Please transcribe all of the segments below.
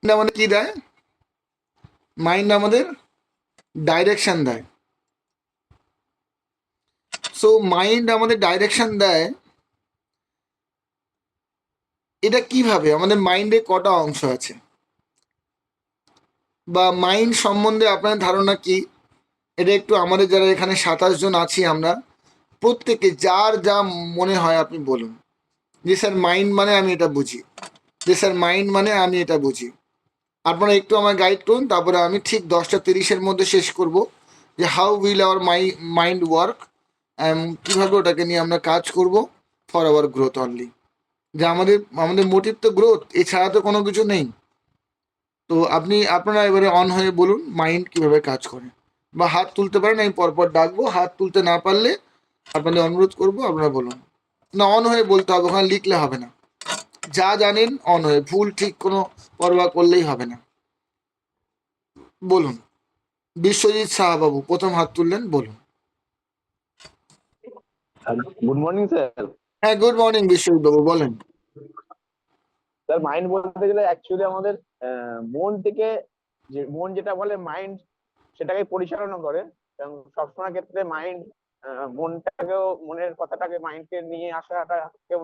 আমাদের কি দেয়? মাইন্ড আমাদের ডাইরেকশন দেয়। সো মাইন্ড আমাদের ডাইরেকশন দেয়। এটা কিভাবে? আমাদের মাইন্ডে কটা অংশ আছে, বা মাইন্ড সম্বন্ধে আপনার ধারণা কি? এটা একটু আমাদের যারা এখানে 27 জন আছি আমরা প্রত্যেকে যার যা মনে হয় আপনি বলুন। যে স্যার মাইন্ড মানে আমি এটা বুঝি, যে স্যার মাইন্ড মানে আমি এটা বুঝি। আপনারা একটু আমার গাইড করুন, তারপরে আমি ঠিক 10টা 30-এর মধ্যে শেষ করব যে how will our mind work, কীভাবে ওটাকে নিয়ে আমরা কাজ করব ফর আওয়ার গ্রোথ অনলি। যে আমাদের আমাদের মোটিভ তো গ্রোথ, এছাড়া তো কোনো কিছু নেই। তো আপনারা এবারে অন হয়ে বলুন মাইন্ড কিভাবে কাজ করে, বা হাত তুলতে পারেন, আমি পরপর ডাকবো। হাত তুলতে না পারলে আপনাদের অনুরোধ করবো আপনারা বলুন। না, অন হয়ে বলতে হবে, ওখানে লিখলে হবে না। যা জানেন অন হয়ে, ভুল ঠিক কোনো পরোয়া করলেই হবে না। বলুন। বিশ্বজিৎ সাহা বাবু প্রথম হাত তুললেন, বলুন। Good morning sir. হ্যাঁ, গুড মর্নিং বিশ্বজিৎ বাবু, বলেন। স্যার মাইন্ড বলতে গেলে অ্যাকচুয়ালি আমাদের মন থেকে, যে মন যেটা বলে মাইন্ড সেটাকে পরিচালনা করে, এবং সবসময় ক্ষেত্রে মাইন্ড মনটাকেও, মনের কথাটাকে মাইন্ডকে নিয়ে আসাটা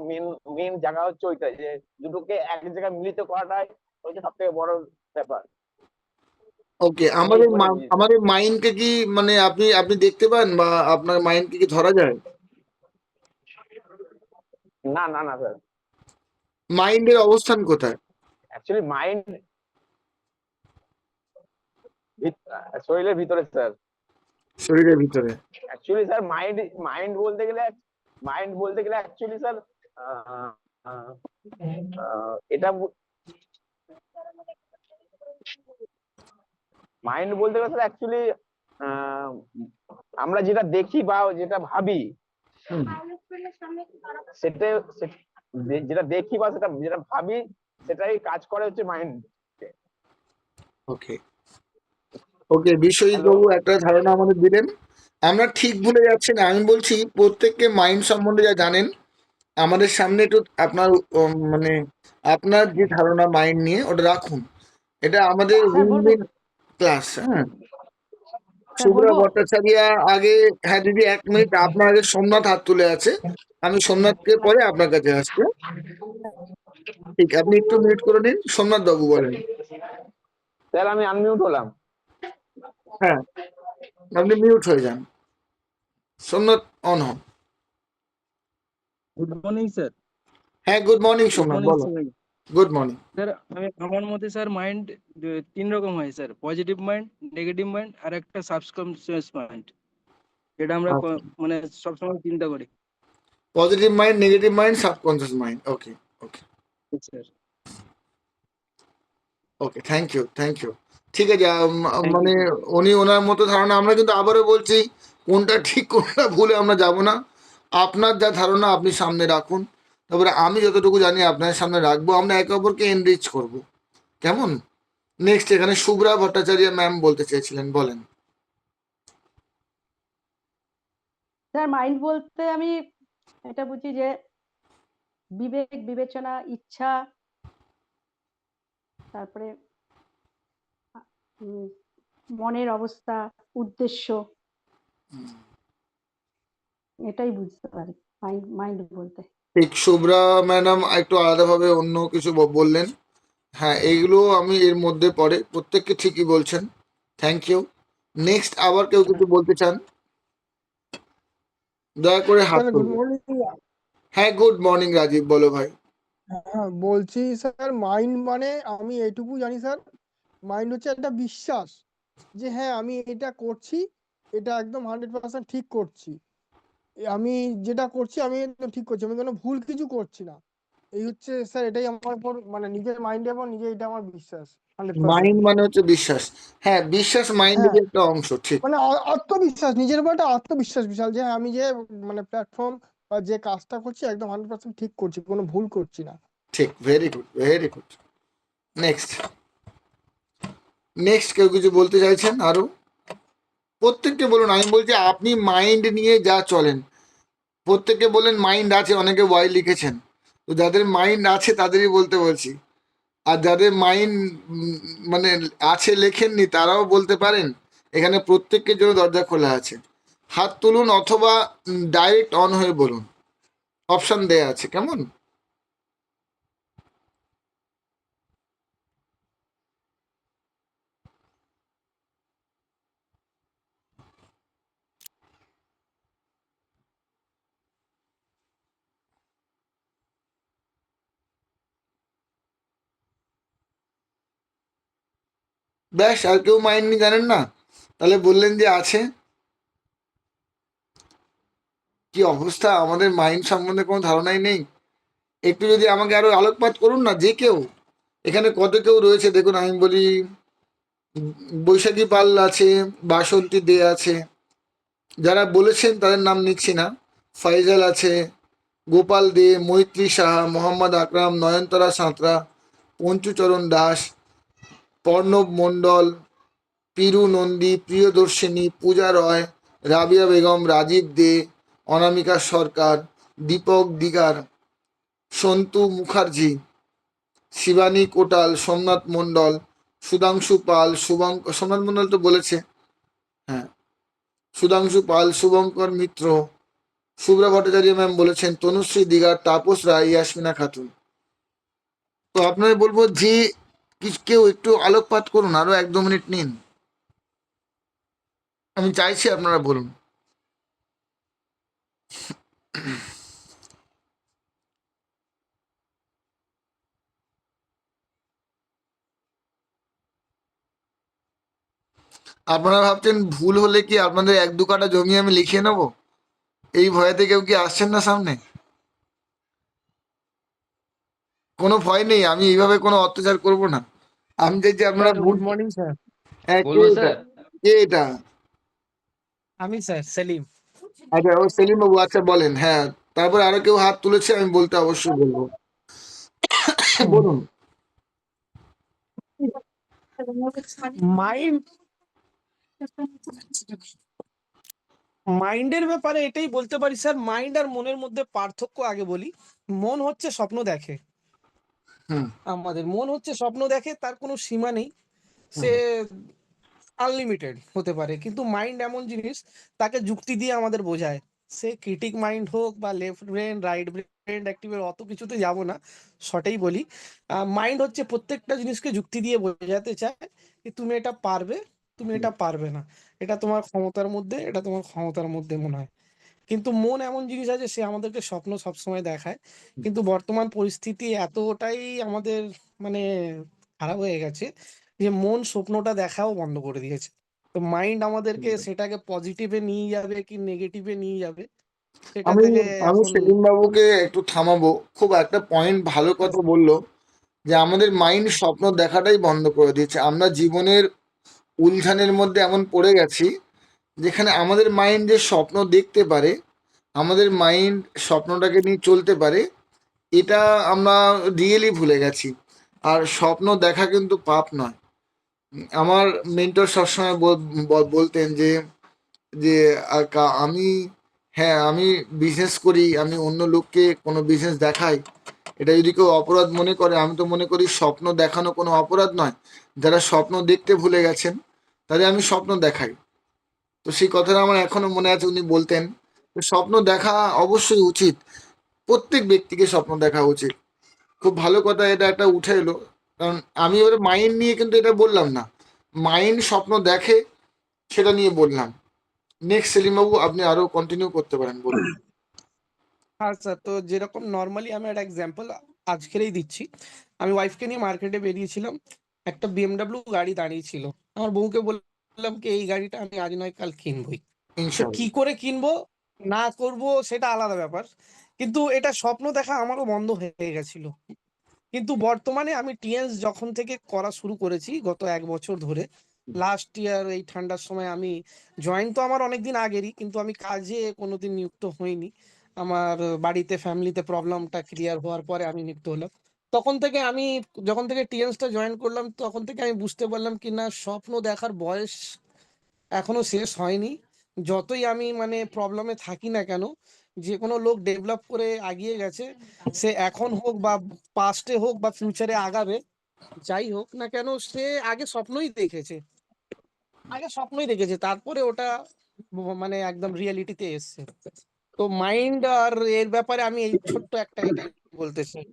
মেন মেন জায়গা হচ্ছে ওইটাই, যে দুটোকে এক জায়গায় মিলিত করাটাই হচ্ছে সব থেকে বড় ব্যাপার। ওকে, আমি এই করে বুঝি স্যার। আমাদের মাইন্ডকে কি মানে আপনি আপনি দেখতে পান, বা আপনার মাইন্ডকে কি ধরা যায়? না না না স্যার, মাইন্ডের অবস্থান কোথায়? অ্যাকচুয়ালি মাইন্ড শরীরের ভিতরে স্যার। শরীরের ভিতরে। অ্যাকচুয়ালি স্যার মাইন্ড মাইন্ড বলতে গেলে, অ্যাকচুয়ালি স্যার এটা মাইন্ড বলতে গেলে স্যার অ্যাকচুয়ালি আমরা যেটা দেখি বা যেটা ভাবি, হুম। সেটা যেটা দেখি বা সেটা যেটা ভাবি, সেটাই কাজ করে হচ্ছে মাইন্ড। ওকে, ওকে, বিশ্বজিৎ হ্যালো। বাবু একটা ধারণা আমাদের দিলেন। আমরা ঠিক ভুলে যাচ্ছি না, আমি বলছি প্রত্যেককে মাইন্ড সম্বন্ধে যা জানেন আমাদের সামনে একটু আপনার মানে আপনার যে ধারণা মাইন্ড নিয়ে ওটা রাখুন। এটা আমাদের স্যার বলবো? ক্লাস। হ্যাঁ, স্যার শুভ্রা বলবো? ভট্টাচার্য আগে। হ্যাঁ দিদি, 1 মিনিট, আপনার আগে সোমনাথ হাত তুলে আছে। আমি সোমনাথকে পরে আপনার কাছে আসবো। ঠিক, আপনি একটু মিউট করে নিন। সোমনাথ বাবু বলেন। স্যার আমি আনমিউট হলাম। হ্যাঁ, আপনি মিউট হয়ে যান, সোমনাথ অন হন। Good morning sir. হ্যাঁ, good morning good Somnath, morning বলো। স্যার। Good morning. স্যার আমার মতে স্যার মাইন্ড 3 রকম হয় sir, positive mind, negative mind, আর একটা সাবকনসিয়াস মাইন্ড, যেটা আমরা মানে সবসময় চিন্তা করি। Positive mind, negative mind, subconscious mind. Okay, okay, sir okay, thank you, thank you. ঠিক আছে, থ্যাংক ইউ মানে স্যার। উনি ওনার মতো ধারণা, আমরা কিন্তু আবারও বলছি কোনটা ঠিক কোনটা ভুলে আমরা যাব না। আপনার যা ধারণা আপনি সামনে রাখুন, তারপরে আমি যতটুকু জানি আপনার সামনে রাখবো, আমরা একে অপরকে এনরিচ করব। কেমন? নেক্সট এখানে শুভ্রা ভট্টাচার্য ম্যাম বলতে চেয়েছিলেন, বলেন। স্যার মাইন্ড বলতে আমি এটা বুঝি যে বিবেক, বিবেচনা, ইচ্ছা, তারপরে মনের অবস্থা, উদ্দেশ্য, এটাই বুঝতে পারি মাইন্ড মাইন্ড বলতে। ঠিক, শুভ্রা ম্যাডাম একটু আলাদাভাবে অন্য কিছু বললেন। হ্যাঁ, এইগুলো আমি এর মধ্যে পড়ে, প্রত্যেককে ঠিকই বলছেন। Thank you. নেক্সট আবার কেউ কিছু বলতে চান, দয়া করে হাত স্যার গুড তুলবেন। মর্নিং। হ্যাঁ, গুড মর্নিং রাজীব, বলো ভাই। হ্যাঁ বলছি স্যার, মাইন্ড মানে আমি এইটুকু জানি স্যার, মাইন্ড হচ্ছে একটা বিশ্বাস যে হ্যাঁ আমি এটা করছি, এটা একদম 100% ঠিক করছি, আমি যেটা করছি আমি একদম ঠিক করছি, আমি কোনো ভুল কিছু করছি না। এই হচ্ছে স্যার, এটাই আমার উপর মানে নিজের মাইন্ডের উপর নিজে, এটা আমার বিশ্বাস 100%। মাইন্ড মানে হচ্ছে বিশ্বাস। হ্যাঁ, বিশ্বাস হ্যাঁ, মাইন্ডের একটা অংশ, ঠিক। মানে আত্মবিশ্বাস, নিজের উপর একটা আত্মবিশ্বাস বিশাল, যে আমি যে মানে প্ল্যাটফর্ম বা যে কাজটা করছি একদম 100% ঠিক করছি, কোনো ভুল করছি না। ঠিক, very good, very good. Next, next কেউ কিছু বলতে চাইছেন আরো? প্রত্যেককে বলুন, আমি বলছি আপনি মাইন্ড নিয়ে যা চলেন প্রত্যেককে বলেন মাইন্ড আছে, অনেকে ওয়াই লিখেছেন, তো যাদের মাইন্ড আছে তাদেরই বলতে বলছি। আর যাদের মাইন্ড মানে আছে লেখেননি তারাও বলতে পারেন। এখানে প্রত্যেকের জন্য দরজা খোলা আছে। হাত তুলুন অথবা ডাইরেক্ট অন হয়ে বলুন, অপশন দেয়া আছে, কেমন? ব্যাস, আর কেউ মাইন্ড নিয়ে জানেন না? তাহলে বললেন যে আছে। কি অবস্থা, আমাদের মাইন্ড সম্বন্ধে কোনো ধারণাই নেই। একটু যদি আমাকে আরো আলোকপাত করুন না, যে কেউ। এখানে কত কেউ রয়েছে দেখুন, আমি বলি বৈশাখী পাল আছে, বাসন্তী দে আছে, যারা বলেছেন তাদের নাম নিচ্ছি না। ফাইজাল আছে, গোপাল দে, মৈত্রী সাহা, মোহাম্মদ আকরাম, নয়নতারা সাঁতরা, পঞ্চুচরণ দাস, পর্ণব মণ্ডল, পিরু নন্দী, প্রিয়দর্শিনী, পূজা রয়, রাবিয়া বেগম, রাজীব দে, অনামিকা সরকার, দীপক দিগার, সন্তু মুখার্জি, শিবানী কোটাল, সোমনাথ মণ্ডল, সুধাংশু পাল, সোমনাথ মণ্ডল তো বলেছে, হ্যাঁ, সুধাংশু পাল, শুভঙ্কর মিত্র, শুভ্রা ভট্টাচার্য ম্যাম বলেছেন, তনুশ্রী দিগার, তাপস রায়, ইয়াসমিনা খাতুন। তো আপনাদের বলবো যে কেউ একটু আলোকপাত করুন, আরো 1-2 মিনিট নিন, আমি চাইছি আপনারা বলুন। আপনারা ভাবছেন ভুল হলে কি আপনাদের 1-2 কাঠা জমি আমি লিখিয়ে নেবো? এই ভয়েতে কেউ কি আসছেন না সামনে? কোনো ভয় নেই, আমি এইভাবে কোনো অত্যাচার করব না। আমি চাইছি আপনারা ভুল। Good morning sir. হ্যাঁ, কে বলবো এটা? স্যার? কে এটা? আমি স্যার সেলিম। আচ্ছা, ও সেলিম বাবু, আচ্ছা বলেন। হ্যাঁ, তারপর আরো কেউ হাত তুলেছে, আমি বলতে অবশ্যই বলবো। বলুন। মাইন্ড মাইন্ডের ব্যাপারে এটাই বলতে পারি স্যার, মাইন্ড আর মনের মধ্যে পার্থক্য আগে বলি। মন হচ্ছে স্বপ্ন দেখে, হুম। আমাদের মন হচ্ছে স্বপ্ন দেখে, তার কোনো সীমা নেই, সে আনলিমিটেড হতে পারে। কিন্তু মাইন্ড এমন জিনিস, তাকে যুক্তি দিয়ে আমাদের বোঝায়। সে ক্রিটিক মাইন্ড হোক বা লেফট ব্রেন রাইট ব্রেন অ্যাক্টিভের অত কিছুতে যাব না, শর্টেই বলি। মাইন্ড হচ্ছে প্রত্যেকটা জিনিসকে যুক্তি দিয়ে বোঝাতে চায় যে তুমি এটা পারবে, তুমি এটা পারবে না, এটা তোমার ক্ষমতার মধ্যে, এটা তোমার ক্ষমতার মধ্যে মনে হয়। কিন্তু মন এমন জিনিস আছে, সে আমাদেরকে স্বপ্ন সবসময় দেখায়। কিন্তু বর্তমান পরিস্থিতি এতটাই আমাদের মানে খারাপ হয়ে গেছে যে মন স্বপ্নটা দেখাও বন্ধ করে দিয়েছে। তো মাইন্ড আমাদেরকে সেটাকে পজিটিভে নিয়ে যাবে কি নেগেটিভে নিয়ে যাবে, সেটা আমি থেকে আমি এখন সেলিম বাবুকে একটু থামাবো। খুব একটা পয়েন্ট ভালো কথা বললো, যে আমাদের মাইন্ড স্বপ্ন দেখাটাই বন্ধ করে দিয়েছে। আমরা জীবনের উলঝানের মধ্যে এমন পড়ে গেছি, যেখানে আমাদের মাইন্ড যে স্বপ্ন দেখতে পারে, আমাদের মাইন্ড স্বপ্নটাকে নিয়ে চলতে পারে, এটা আমরা রিয়েলি ভুলে গেছি। আর স্বপ্ন দেখা কিন্তু পাপ নয়। আমার মেন্টর সবসময় বলতেন যে যে আমি, হ্যাঁ, আমি বিজনেস করি, আমি অন্য লোককে কোনো বিজনেস দেখাই, এটা যদি কেউ অপরাধ মনে করে, আমি তো মনে করি স্বপ্ন দেখানো কোনো অপরাধ নয়। যারা স্বপ্ন দেখতে ভুলে গেছেন তাদের আমি স্বপ্ন দেখাই। তো সেই কথাটা আমার এখনো মনে আছে, উনি বলতেন যে স্বপ্ন দেখা অবশ্যই উচিত, প্রত্যেক ব্যক্তিকে স্বপ্ন দেখা উচিত। খুব ভালো কথা এটা একটা উঠে এলো। কারণ আমি এবারে মাইন্ড নিয়ে কিন্তু এটা বললাম না, মাইন্ড স্বপ্ন দেখে সেটা নিয়ে বললাম। নেক্সট সেলিম বাবু, আপনি আরো কন্টিনিউ করতে পারেন, বলুন। হ্যাঁ স্যার, তো যেরকম নর্মালি আমি একটা এক্সাম্পল আজকেরই দিচ্ছি। আমি ওয়াইফকে নিয়ে মার্কেটে বেরিয়েছিলাম, একটা বিএমডাব্লিউ গাড়ি দাঁড়িয়ে ছিল। আমার বউকে বললাম কি এই গাড়িটা আমি আজ নয় কাল কিনবই। তো কি ইনশাআল্লাহ। করে কিনবো না করব সেটা আলাদা ব্যাপার, কিন্তু এটা স্বপ্ন দেখা আমারও বন্ধ হয়ে গেছিল। কিন্তু বর্তমানে আমি টিএন্স যখন থেকে করা শুরু করেছি গত 1 বছর ধরে, লাস্ট ইয়ার এই ঠান্ডার সময় আমি জয়েন তো আমার অনেকদিন আগেরই, কিন্তু আমি কাজে কোনোদিন নিযুক্ত হইনি। আমার বাড়িতে ফ্যামিলিতে প্রবলেমটা ক্লিয়ার হওয়ার পরে আমি নিযুক্ত হলাম। তখন থেকে আমি, যখন থেকে টিএন্সটা জয়েন করলাম তখন থেকে আমি বুঝতে পারলাম কি না, স্বপ্ন দেখার বয়স এখনো শেষ হয়নি। যতই আমি মানে প্রবলেমে থাকি না কেন, যে কোনো লোক ডেভেলপ করে এগিয়ে গেছে, সে এখন হোক বা পাস্টে হোক বা ফিউচারে আগাবে, যাই হোক না কেন, সে আগে স্বপ্নই দেখেছে, তারপরে ওটা মানে একদম রিয়েলিটিতে এসছে। তো মাইন্ড আর এর ব্যাপারে আমি এই ছোট্ট একটা এটাই বলতে চাই।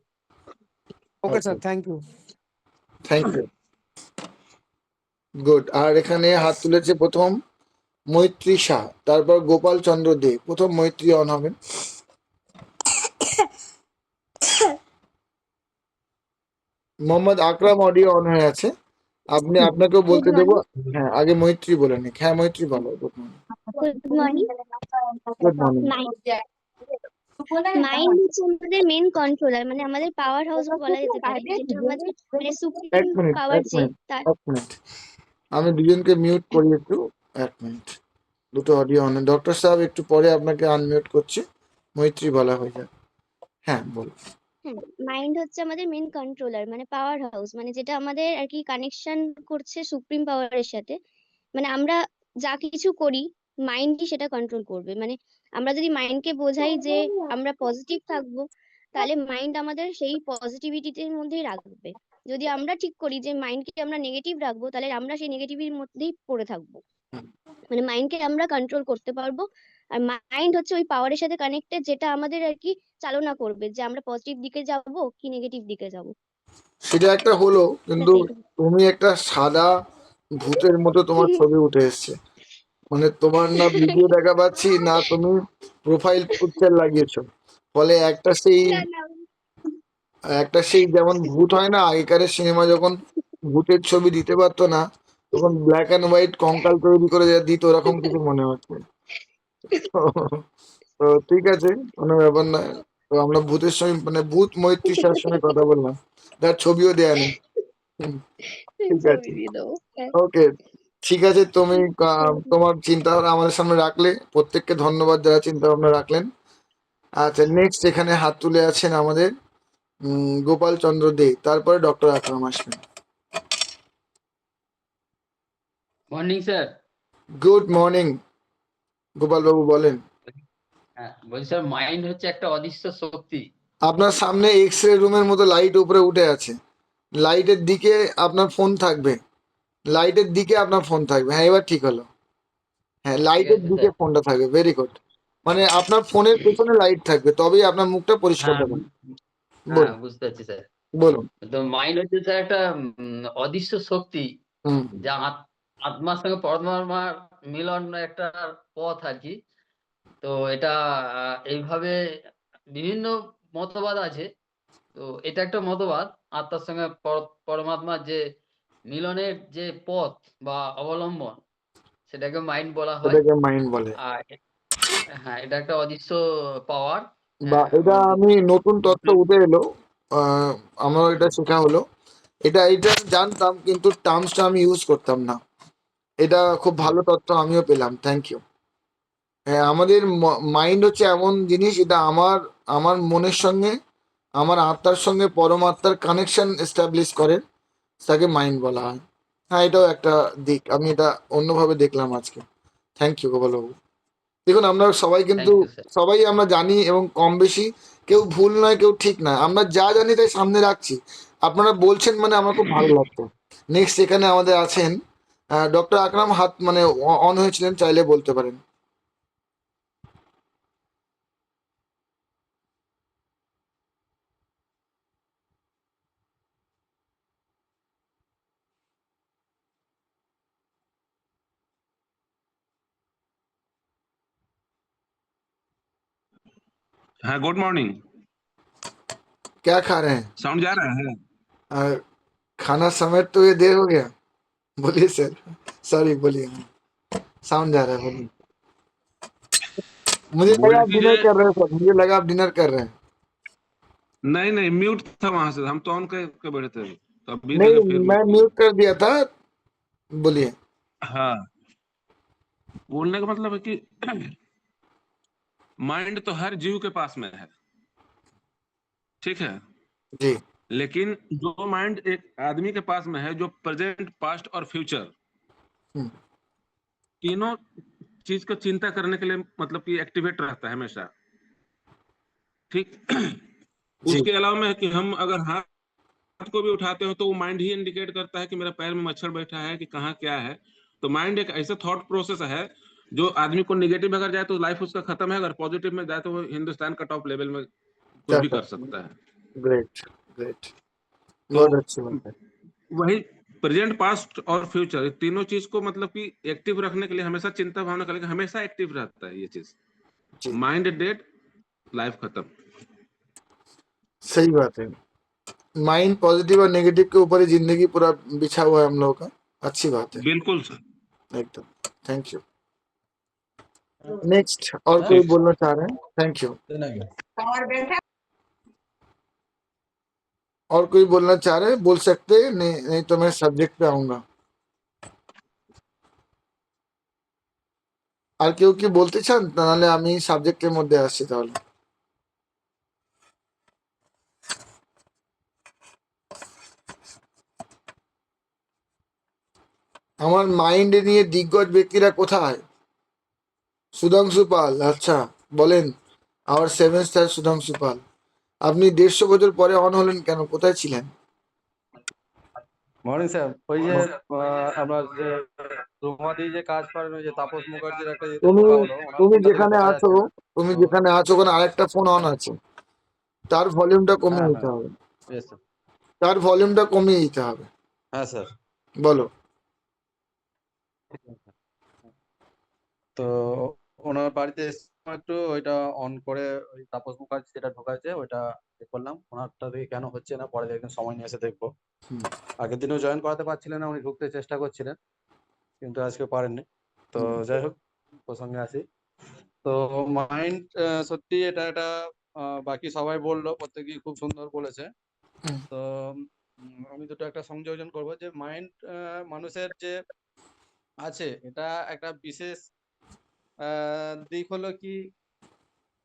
Okay sir, thank you. Thank you. Good. আর এখানে হাত তুলেছে প্রথম মৈত্রী শাহ, তারপর গোপাল চন্দ্র দে। প্রথম মৈত্রী অন হবেন। মোহাম্মদ আকরাম অডিও অন হয়ে আছে, আপনি আপনাকেও বলতে দেবো। হ্যাঁ, আগে মৈত্রী বলে নিক। হ্যাঁ মৈত্রী বলো। Good morning. Good morning. Good morning. Mind হচ্ছে আমাদের মেন কন্ট্রোলার, মানে আমাদের পাওয়ার হাউস বলা যেতে পারে, যেটা আমাদের মানে এক সুপ্রিম মিনিট, পাওয়ার এক যে মিনিট, তার। এক মিনিট। আমি দুজনকে মিউট করি একটু। এক মিনিট, দুটো অডিও অন। ডক্টর সাহেব একটু পরে আপনাকে আনমিউট করছি, মৈত্রী বলা হয়ে যাবে। হ্যাঁ বল। হ্যাঁ, মাইন্ড হচ্ছে আমাদের মেন কন্ট্রোলার, মানে পাওয়ার হাউস, মানে যেটা আমাদের আর কি কানেকশন করছে সুপ্রিম পাওয়ারের সাথে। মানে আমরা যা কিছু করি মাইন্ডই সেটা কন্ট্রোল করবে। মানে আমরা যদি মাইন্ডকে বোঝাই যে আমরা পজিটিভ থাকবো, তাহলে মাইন্ড আমাদের সেই পজিটিভিটির মধ্যেই রাখবে। যদি আমরা ঠিক করি যে মাইন্ডকে আমরা নেগেটিভ রাখবো, তাহলে আমরা সেই নেগেটিভিটির মধ্যেই পড়ে থাকবো। মানে মাইন্ডকে আমরা কন্ট্রোল করতে পারবো। আর মাইন্ড হচ্ছে ওই পাওয়ারের সাথে কানেক্টেড, যেটা আমাদের আর কি চালনা করবে যে আমরা পজিটিভ দিকে যাব কি নেগেটিভ দিকে যাব। সেটা একটা হলো, কিন্তু ব্যাস এইটুকু। তুমি একটা সাদা ভূতের মতো তোমার ছবি উঠে এসছে। মানে তোমার না ভিডিও দেখা পাচ্ছি, না তুমি প্রোফাইল পিকচার লাগিয়েছো। ফলে না না, একটা সেই যেমন ভূত হয় না, আগেকার সিনেমা যখন ভূতের ছবি দিতে পারতো না, তখন ব্ল্যাক অ্যান্ড হোয়াইট কঙ্কাল তৈরি করে যা দিত, ওরকম কিছু মনে হচ্ছে। তো তো ঠিক আছে, কোনো ব্যাপার না। তো আমরা ভূতের সঙ্গে মানে ভূত মৈত্রী শাহর সঙ্গে কথা বললাম, তার ছবিও দেয়া নেই। হুম, ঠিক ছবি আছে, দিয়ে দেবো। হ্যাঁ, ওকে। ঠিক আছে, তুমি তোমার চিন্তা ভাবনা আমাদের সামনে রাখলে, প্রত্যেককে ধন্যবাদ যারা চিন্তা ভাবনা রাখলেন। আচ্ছা, নেক্সট এখানে হাত তুলে আছেন আমাদের গোপাল চন্দ্র দে, তারপরে ডক্টর আকরাম আসবেন। Morning sir. Good morning Gopal babu, বলেন। হ্যাঁ, বলছি স্যার, মাইন্ড হচ্ছে একটা অদৃশ্য শক্তি। আপনার সামনে এক্স রে রুমের মতো লাইট উপরে উঠে আছে, লাইটের দিকে আপনার ফোন থাকবে, লাইটের দিকে আপনার ফোন থাকবে। হ্যাঁ, এবার ঠিক হলো। হ্যাঁ, ঠিক লাইটের আছে দিকে স্যার। ফোনটা থাকবে, ভেরি গুড। মানে আপনার ফোনের পেছনে লাইট থাকবে, তবেই আপনার মুখটা পরিষ্কার হ্যাঁ, দেখাবে। হ্যাঁ, বলুন, বুঝতে পারছি স্যার। বলুন। তো মাইন্ড হচ্ছে স্যার একটা অদৃশ্য শক্তি, হুম, যা আত্মার সঙ্গে পরমাত্মার মিলন একটা পথ আর কি। তো এটা এইভাবে বিভিন্ন মতবাদ আছে। তো এটা একটা মতবাদ, আত্মার সঙ্গে পরমাত্মার যে মিলনের যে পথ বা অবলম্বন, সেটাকে মাইন্ড বলা হয়। এটাকে মাইন্ড বলে। আর হ্যাঁ, এটা একটা অদৃশ্য পাওয়ার। বা হ্যাঁ, এটা আমি নতুন তথ্য উঠে এলো, আহ, আমার এটা শেখা হলো। এটা এটা জানতাম, কিন্তু টার্মসটা আমি ইউজ করতাম না। এটা খুব ভালো তথ্য আমিও পেলাম, থ্যাংক ইউ। হ্যাঁ, আমাদের মাইন্ড হচ্ছে এমন জিনিস, এটা আমার আমার মনের সঙ্গে, আমার আত্মার সঙ্গে পরমাত্মার কানেকশন এস্টাবলিশ করে, তাকে মাইন্ড বলা হয়। হ্যাঁ, এটাও একটা দিক, আমি এটা অন্যভাবে দেখলাম আজকে। থ্যাংক ইউ গোপালবাবু। দেখুন, আমরা সবাই কিন্তু থ্যাংক ইউ স্যার। সবাই আমরা জানি, এবং কম বেশি কেউ ভুল নয় কেউ ঠিক নয়, আমরা যা জানি তাই সামনে রাখছি। আপনারা বলছেন মানে আমার খুব ভালো লাগতো। নেক্সট এখানে আমাদের আছেন ডক্টর আকরাম, হাত মানে অন হয়েছিলেন, চাইলে বলতে পারেন। हाँ, गुड मॉर्निंग। क्या खा रहे हैं? साउंड जा रहा है? खाना समेट तो ये देर हो गया। बोलिए सर, सॉरी, बोलिए। साउंड जा रहा है, बोलिए। मुझे लगा बोल आप डिनर कीजिए। कर रहे हैं सर, मुझे लगा आप डिनर कर रहे हैं। नहीं नहीं, म्यूट था वहां से, हम तो ऑन करके बैठे थे, तो अभी मैंने नहीं, फिर मैं म्यूट किया। म्यूट कर दिया था। बोलिए। हाँ, बोलने का मतलब है कि माइंड तो हर जीव के पास में है, ठीक है। जी। लेकिन जो माइंड एक आदमी के पास में है, जो प्रेजेंट, पास्ट और फ्यूचर हम्म, तीनों चीज को चिंता करने के लिए मतलब कि एक्टिवेट रहता है हमेशा, ठीक। जी। उसके अलावा में कि हम अगर हाँ हाथ को भी उठाते हो तो वो माइंड ही इंडिकेट करता है कि मेरा पैर में मच्छर बैठा है कि कहाँ क्या है। तो माइंड एक ऐसा थॉट प्रोसेस है जो आदमी को निगेटिव अगर जाए तो लाइफ उसका खत्म है, अगर पॉजिटिव में जाए तो वो हिंदुस्तान का टॉप लेवल में कुछ भी कर सकता है। ग्रेट ग्रेट, तो बहुत अच्छी बात है। वही प्रेजेंट, पास्ट और फ्यूचर, ये तीनों चीज को मतलब कि एक्टिव रखने के लिए हमेशा चिंता भावना करके हमेशा एक्टिव रहता है ये चीज। जी माइंड डेड, लाइफ खत्म। सही बात है। माइंड पॉजिटिव और नेगेटिव के ऊपर ही जिंदगी पूरा बिछा हुआ है हम लोगों का। अच्छी बात है बिल्कुल सर। एकदम। Thank you. नेक्स्ट और कोई ठीक। बोलना चाह रहे हैं? Thank you. और कोई बोलना चाह रहे हैं बोल सकते हैं, नहीं नहीं तो मैं सब्जेक्ट पे आऊंगा। আর কেউ কি বলতে চান? নাহলে আমি সাবজেক্টের মধ্যে আসছি তাহলে। আমার মাইন্ড নিয়ে দিগ্গজ ব্যক্তিরা কোথায়? সুধাংশু পাল, আচ্ছা বলেন। আমার 7 স্টার সুধাংশু পাল, আপনি 150 বছর পরে অন হলেন কেন? কোথায় ছিলেন? মর্নিং স্যার, ওই যে আপনার যে রুমাদি যে কাজ করেন, ওই যে তাপস মুখার্জির একটা ইয়েতে তুমি ঢোকা হলো, ওনার তুমি ফোনটা থেকে যেখানে ঢোকা আছো, যাচ্ছে না। তুমি তো যেখানে আছো ওখানে আরেকটা ফোন অন আছে, তার ভলিউমটা কমিয়ে হ্যাঁ দিতে হ্যাঁ, হবে। Yes sir. তার ভলিউমটা কমিয়ে দিতে হবে। হ্যাঁ স্যার। বলো। তো ওনার বাড়িতে এসে একটু ওইটা অন করে ওই তাপস মুখার্জি যেটা ঢোকাচ্ছে ওইটা চেক করলাম। ওনারটা থেকে কেন হচ্ছে না, পরে একদিন সময় নিয়ে এসে দেখবো। হুম। আগের দিনও জয়েন করাতে পারছিলেন না, উনি ঢুকতে চেষ্টা করছিলেন কিন্তু আজকে পারেননি। তো যাই হোক, প্রসঙ্গে আসি। তো মাইন্ড সত্যি এটা একটা বাকি সবাই বললো, প্রত্যেকেই খুব সুন্দর বলেছে। হুম। তো আমি দুটো একটা সংযোজন করবো যে মাইন্ড মানুষের যে আছে, এটা একটা বিশেষ দিক হলো কি,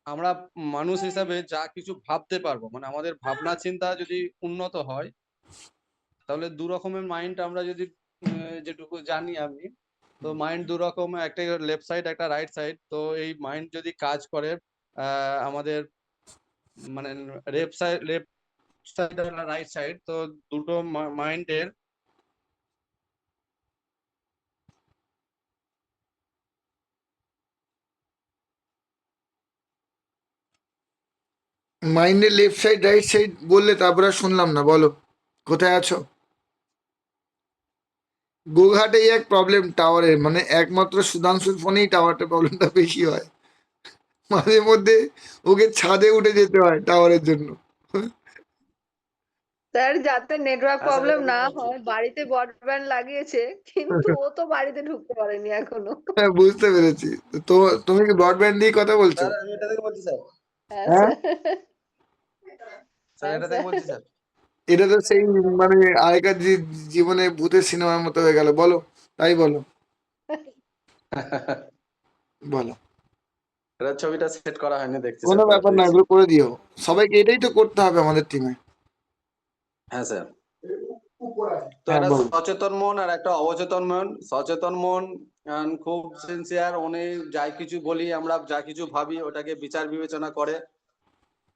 আমরা মানুষ হিসাবে যা কিছু ভাবতে পারবো, মানে আমাদের ভাবনা চিন্তা যদি উন্নত হয়, তাহলে দু রকমের মাইন্ড আমরা যদি যেটুকু জানি আমি, তো মাইন্ড দু রকম, একটা লেফট সাইড একটা রাইট সাইড। তো এই মাইন্ড যদি কাজ করে আমাদের মানে লেফট সাইড আর রাইট সাইড, তো দুটো মাইন্ডের মাইন্ডের লেফট সাইড রাইট সাইড বললে তারপরে আর শুনলাম না, বলো কোথায় আছো? গোঘাটেই এক প্রবলেম টাওয়ারের, মানে একমাত্র সুধাংশুর ফোনেই টাওয়ারটা প্রবলেমটা বেশি হয়। মাঝে মধ্যে ওকে ছাদে উঠে যেতে হয় টাওয়ারের জন্য। স্যার, যাতে নেটওয়ার্ক হ্যাঁ স্যার, প্রবলেম এটা না দেখতে পাচ্ছি। হয়, বাড়িতে ব্রডব্যান্ড লাগিয়েছে, কিন্তু ও তো বাড়িতে ঢুকতে পারেনি এখনো। হ্যাঁ বুঝতে পেরেছি। তো তুমি কি ব্রডব্যান্ড দিয়ে কথা বলছো? স্যার আমি এটা থেকে বলছি স্যার। হ্যাঁ হ্যাঁ, স্যার। স্যার হ্যাঁ এটা থেকে স্যার। বলছি স্যার। এটা তো সেই মানে আগেকার জীবনে ভূতের সিনেমার মতো হয়ে গেল। বলো, তাই বলো, বলো। এটা ছবিটা সেট করা হয়নি, দেখছি কোনো স্যার, পরে ব্যাপার না, দেখছি। এগুলো করে দিও। সবাইকে এটাই তো করতে হবে আমাদের টিমে। হ্যাঁ স্যার। তো হ্যাঁ একটা বলো। সচেতন মন আর একটা অবচেতন মন। সচেতন মন খুব সিনসিয়ার, উনি যাই কিছু বলি, আমরা যা কিছু ভাবি ওটাকে বিচার বিবেচনা করে।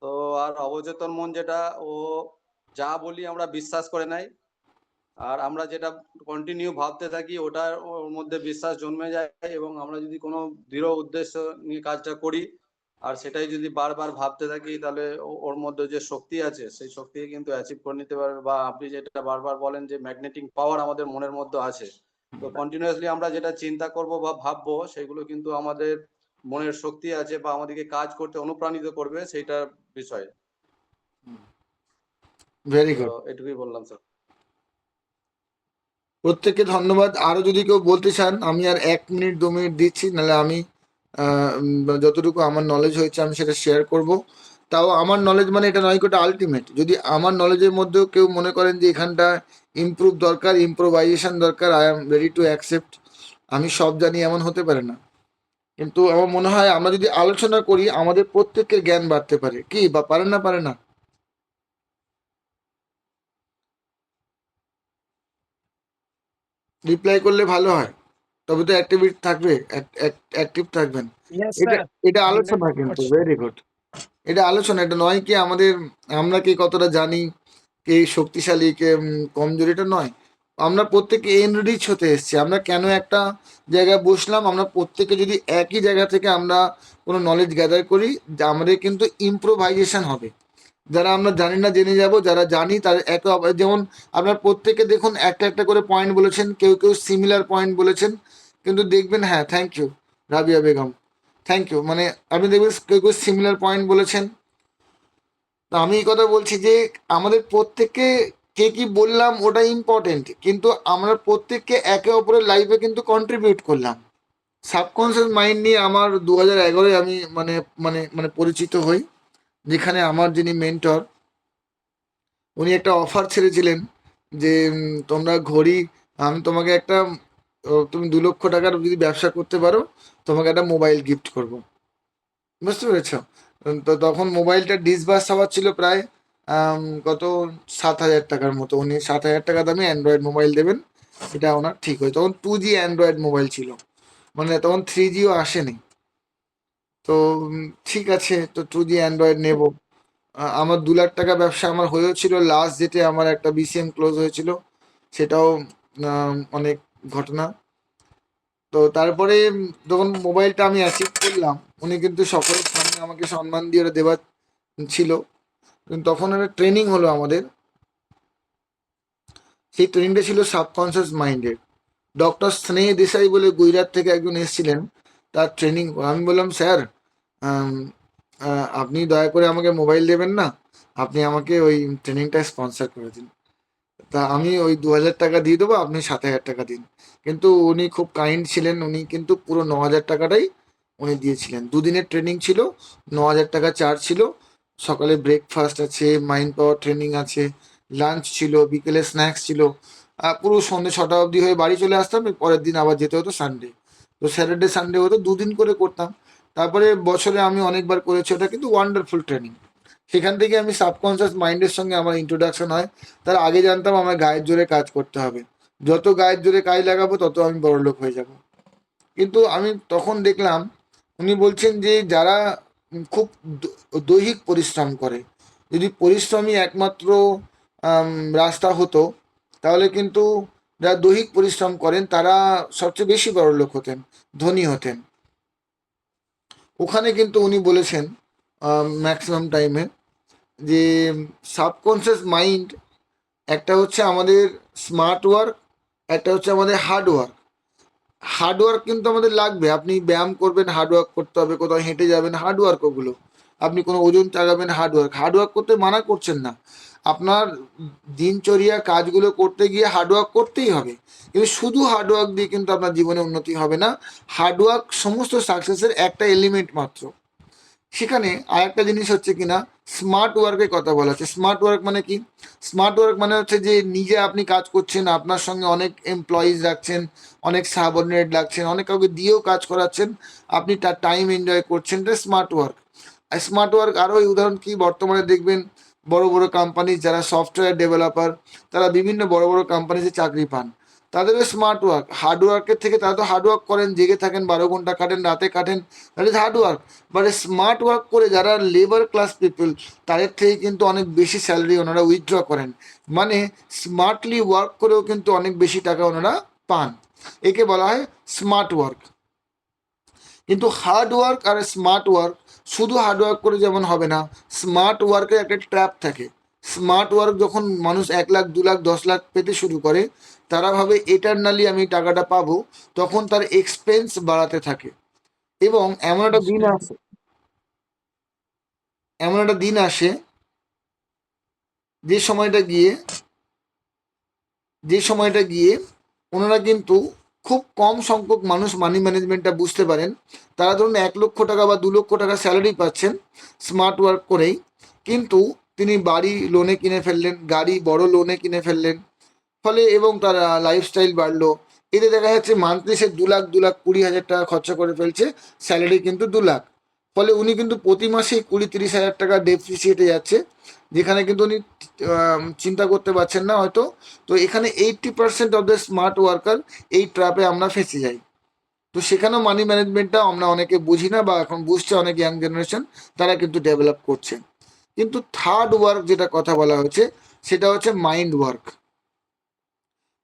তো আর অবচেতন মন যেটা, ও যা বলি আমরা বিশ্বাস করে নাই, আর আমরা যেটা কন্টিনিউ ভাবতে থাকি ওটার ওর মধ্যে বিশ্বাস জন্মে যায়, এবং আমরা যদি কোনো দৃঢ় উদ্দেশ্য নিয়ে কাজটা করি আর সেটাই যদি বারবার ভাবতে থাকি, তাহলে ওর মধ্যে যে শক্তি আছে সেই শক্তি কিন্তু অ্যাচিভ করে নিতে পারবে। বা আপনি যেটা বারবার বলেন যে ম্যাগনেটিক পাওয়ার আমাদের মনের মধ্যে আছে, তো কন্টিনিউয়াসলি আমরা যেটা চিন্তা করব বা ভাববো সেগুলো কিন্তু আমাদের মনের শক্তি আছে বা আমাদেরকে কাজ করতে অনুপ্রাণিত করবে, সেইটার বিষয়। ভেরি তো গুড। এটুকুই বললাম স্যার। প্রত্যেককে ধন্যবাদ। আরো যদি কেউ বলতে চান, আমি আর 1 মিনিট 2 মিনিট দিচ্ছি, নাহলে আমি যতটুকু আমার নলেজ হয়েছে আমি সেটা শেয়ার করব। তাও আমার নলেজ মানে এটা নয় কোটা আলটিমেট। যদি আমার নলেজের মধ্যেও কেউ মনে করেন যে এখানটা ইমপ্রুভ দরকার, ইম্প্রোভাইজেশন দরকার, I am ready to accept. আমি সব জানি এমন হতে পারে না, কিন্তু আমার মনে হয় আমরা যদি আলোচনা করি আমাদের প্রত্যেকের জ্ঞান বাড়তে পারে। কি বা পারে না, পারে না? রিপ্লাই করলে ভালো হয়, তবে তো অ্যাক্টিভিটি থাকবে, অ্যাক্টিভ থাকবেন। ইয়েস এটা স্যার, এটা আলোচনা, কিন্তু 100%। Very good. এটা আলোচনা, এটা নয় কি আমাদের আমরা কি কতটা জানি কে শক্তিশালী কে কমজোরি, এটা নয়। আমরা প্রত্যেকে এনরিচ হতে এসেছি। আমরা কেন একটা জায়গায় বসলাম, আমরা প্রত্যেকে যদি একই জায়গা থেকে আমরা কোনো নলেজ গ্যাদার করি, আমাদের কিন্তু ইম্প্রোভাইজেশন হবে। যারা আমরা জানি না জেনে যাব, যারা জানি তার একে যেমন আপনার প্রত্যেকে দেখুন একটা একটা করে পয়েন্ট বলেছেন, কেউ কেউ সিমিলার পয়েন্ট বলেছেন, কিন্তু দেখবেন, হ্যাঁ thank you Rabia Begum, thank you, মানে আপনি দেখবেন কেউ কেউ সিমিলার পয়েন্ট বলেছেন। তো আমি এই কথা বলছি যে আমাদের প্রত্যেককে কে কি বললাম ওটা ইম্পর্টেন্ট, কিন্তু আমরা প্রত্যেককে একে অপরের লাইফে কিন্তু কন্ট্রিবিউট করলাম। সাবকনসিয়াস মাইন্ড নিয়ে আমার 2011-এ আমি মানে মানে মানে পরিচিত হই, যেখানে আমার যিনি মেন্টর উনি একটা অফার ছেড়েছিলেন যে তোমরা ঘড়ি, আমি তোমাকে একটা তুমি 2 লক্ষ টাকার যদি ব্যবসা করতে পারো তোমাকে একটা মোবাইল গিফট করব, বুঝতে পেরেছ? তো তখন মোবাইলটা ডিসবাস হওয়ার ছিল প্রায় কত 7,000 টাকার মতো। উনি 7,000 টাকা দামে অ্যান্ড্রয়েড মোবাইল দেবেন, এটা ওনার ঠিক হয়। তখন 2G অ্যান্ড্রয়েড মোবাইল ছিল, মানে তখন 3Gও আসেনি। তো ঠিক আছে, তো 2G অ্যান্ড্রয়েড নেব। আমার 2 লাখ টাকা ব্যবসা আমার হয়েছিল, লাস্ট যেতে আমার একটা BCM ক্লোজ হয়েছিল, সেটাও অনেক ঘটনা। তো তারপরে যখন মোবাইলটা আমি অ্যাচিভ করলাম, উনি কিন্তু সকলের সামনে আমাকে সম্মান দিয়ে ওটা দেওয়ার ছিল, কিন্তু তখন একটা ট্রেনিং হলো আমাদের। সেই ট্রেনিংটা ছিল সাবকনসিয়াস মাইন্ডের। ডক্টর স্নেহ দেশাই বলে গুজরাট থেকে একজন এসেছিলেন, তার ট্রেনিং। আমি বললাম স্যার আপনি দয়া করে আমাকে মোবাইল দেবেন না, আপনি আমাকে ওই ট্রেনিংটা স্পন্সর করে দিন, তা আমি ওই 2,000 টাকা দিয়ে দেবো, আপনি 7,000 টাকা দিন। কিন্তু উনি খুব কাইন্ড ছিলেন, উনি কিন্তু পুরো 9,000 টাকাটাই উনি দিয়েছিলেন। 2 দিনের ট্রেনিং ছিল, 9,000 টাকা চার্জ ছিল। সকালে ব্রেকফাস্ট আছে, মাইন্ড পাওয়ার ট্রেনিং আছে, লাঞ্চ ছিল, বিকেলে স্ন্যাক্স ছিল, পুরো সন্ধ্যে 6টা অবধি হয়ে বাড়ি চলে আসতাম। পরের দিন আবার যেতে হতো সানডে, তো স্যাটারডে সানডে হতো, 2 দিন করে করতাম। তারপরে বছরে আমি অনেকবার করেছি ওটা, কিন্তু ওয়ান্ডারফুল ট্রেনিং। সেখান থেকে আমি সাবকনসিয়াস মাইন্ডের সঙ্গে আমার ইন্ট্রোডাকশন হয়। তার আগে জানতাম আমার গায়ের জোরে কাজ করতে হবে, যত গায়ের জোরে কাজ লাগাবো তত আমি বড়লোক হয়ে যাব। কিন্তু আমি তখন দেখলাম উনি বলছেন যে যারা খুব দৈহিক পরিশ্রম করে, যদি পরিশ্রমই একমাত্র রাস্তা হতো, তাহলে কিন্তু যারা দৈহিক পরিশ্রম করেন তারা সবচেয়ে বেশি বড়লোক হতেন, ধনী হতেন। ওখানে কিন্তু উনি বলেছেন ম্যাক্সিমাম টাইমে যে সাবকনসিয়াস মাইন্ড একটা হচ্ছে আমাদের স্মার্ট ওয়ার্ক, একটা হচ্ছে আমাদের হার্ড ওয়ার্ক। হার্ড ওয়ার্ক কিন্তু আমাদের লাগবে, আপনি ব্যায়াম করবেন হার্ড ওয়ার্ক করতে হবে, কোথাও হেঁটে যাবেন হার্ড ওয়ার্ক, ওগুলো আপনি কোনো ওজন চাগাবেন হার্ড ওয়ার্ক। হার্ড ওয়ার্ক করতে মানা করছেন না, আপনার দিনচর্যা কাজগুলো করতে গিয়ে হার্ড ওয়ার্ক করতেই হবে, কিন্তু শুধু হার্ড ওয়ার্ক দিয়ে কিন্তু আপনার জীবনে উন্নতি হবে না। হার্ড ওয়ার্ক সমস্ত সাকসেসের একটা এলিমেন্ট মাত্র। সেখানে আরেকটা জিনিস হচ্ছে কিনা স্মার্ট ওয়ার্কের কথা বলা হচ্ছে। স্মার্ট ওয়ার্ক মানে কি? স্মার্ট ওয়ার্ক মানে হচ্ছে যে নিজে আপনি কাজ করছেন, আপনার সঙ্গে অনেক এমপ্লয়িজ রাখছেন, অনেক সাবঅর্ডিনেট রাখছেন, অনেক কাউকে দিয়েও কাজ করাচ্ছেন, আপনি তার টাইম এনজয় করছেন, এটা স্মার্ট ওয়ার্ক। আর স্মার্ট ওয়ার্ক আরও উদাহরণ কি, বর্তমানে দেখবেন বড় বড় কোম্পানি যারা সফটওয়্যার ডেভেলপার, তারা বিভিন্ন বড় বড় কোম্পানিতে চাকরি পান, তাদেরও স্মার্ট ওয়ার্ক। হার্ড ওয়ার্কের থেকে তারা তো হার্ড ওয়ার্ক করেন, জেগে থাকেন, 12 ঘন্টা কাটেন, রাতে কাটেন, that is hard work. But smart work করে যারা লেবার ক্লাস পিপল, তাদের থেকে কিন্তু অনেক বেশি স্যালারি ওনারা উইথড্র করেন, মানে স্মার্টলি ওয়ার্ক করেও কিন্তু অনেক বেশি টাকা ওনারা পান। একে বলা হয় স্মার্ট ওয়ার্ক। কিন্তু হার্ড ওয়ার্ক আর স্মার্ট ওয়ার্ক, শুধু হার্ড ওয়ার্ক করে যেমন হবে না, স্মার্ট ওয়ার্কের একটা ট্র্যাপ থাকে। স্মার্ট ওয়ার্ক যখন মানুষ 1 লাখ 2 লাখ 10 লাখ পেতে শুরু করে, তারা ভাবে এটারনালি আমি টাকাটা পাবো, তখন তার এক্সপেন্স বাড়াতে থাকে। এবং এমন একটা দিন আসে, এমন একটা দিন আসে যে সময়টা গিয়ে ওনারা কিন্তু খুব কম সংখ্যক মানুষ মানি ম্যানেজমেন্টটা বুঝতে পারেন। তারা ধরুন 1 লক্ষ টাকা বা 2 লক্ষ টাকা স্যালারি পাচ্ছেন স্মার্ট ওয়ার্ক করেই, কিন্তু তিনি বাড়ি লোনে কিনে ফেললেন, গাড়ি বড় লোনে কিনে ফেললেন, ফলে এবং তার লাইফস্টাইল বাড়লো। এতে দেখা যাচ্ছে মান্থলি সে 2 লাখ 2,20,000 টাকা খরচা করে ফেলছে, স্যালারি কিন্তু 2 লাখ। ফলে উনি কিন্তু প্রতি মাসেই 20-30 হাজার টাকা ডেপ্রিসিয়েটে যাচ্ছে, যেখানে কিন্তু উনি চিন্তা করতে পারছেন না হয়তো। তো এখানে 80% অফ দ্য স্মার্ট ওয়ার্কার এই ট্র্যাপে আমরা ফেঁসে যাই। তো সেখানেও মানি ম্যানেজমেন্টটা আমরা অনেকে বুঝি না, বা এখন বুঝছে অনেক ইয়াং জেনারেশন, তারা কিন্তু ডেভেলপ করছে। কিন্তু থার্ড ওয়ার্ক যেটা কথা বলা হয়েছে, সেটা হচ্ছে মাইন্ড ওয়ার্ক।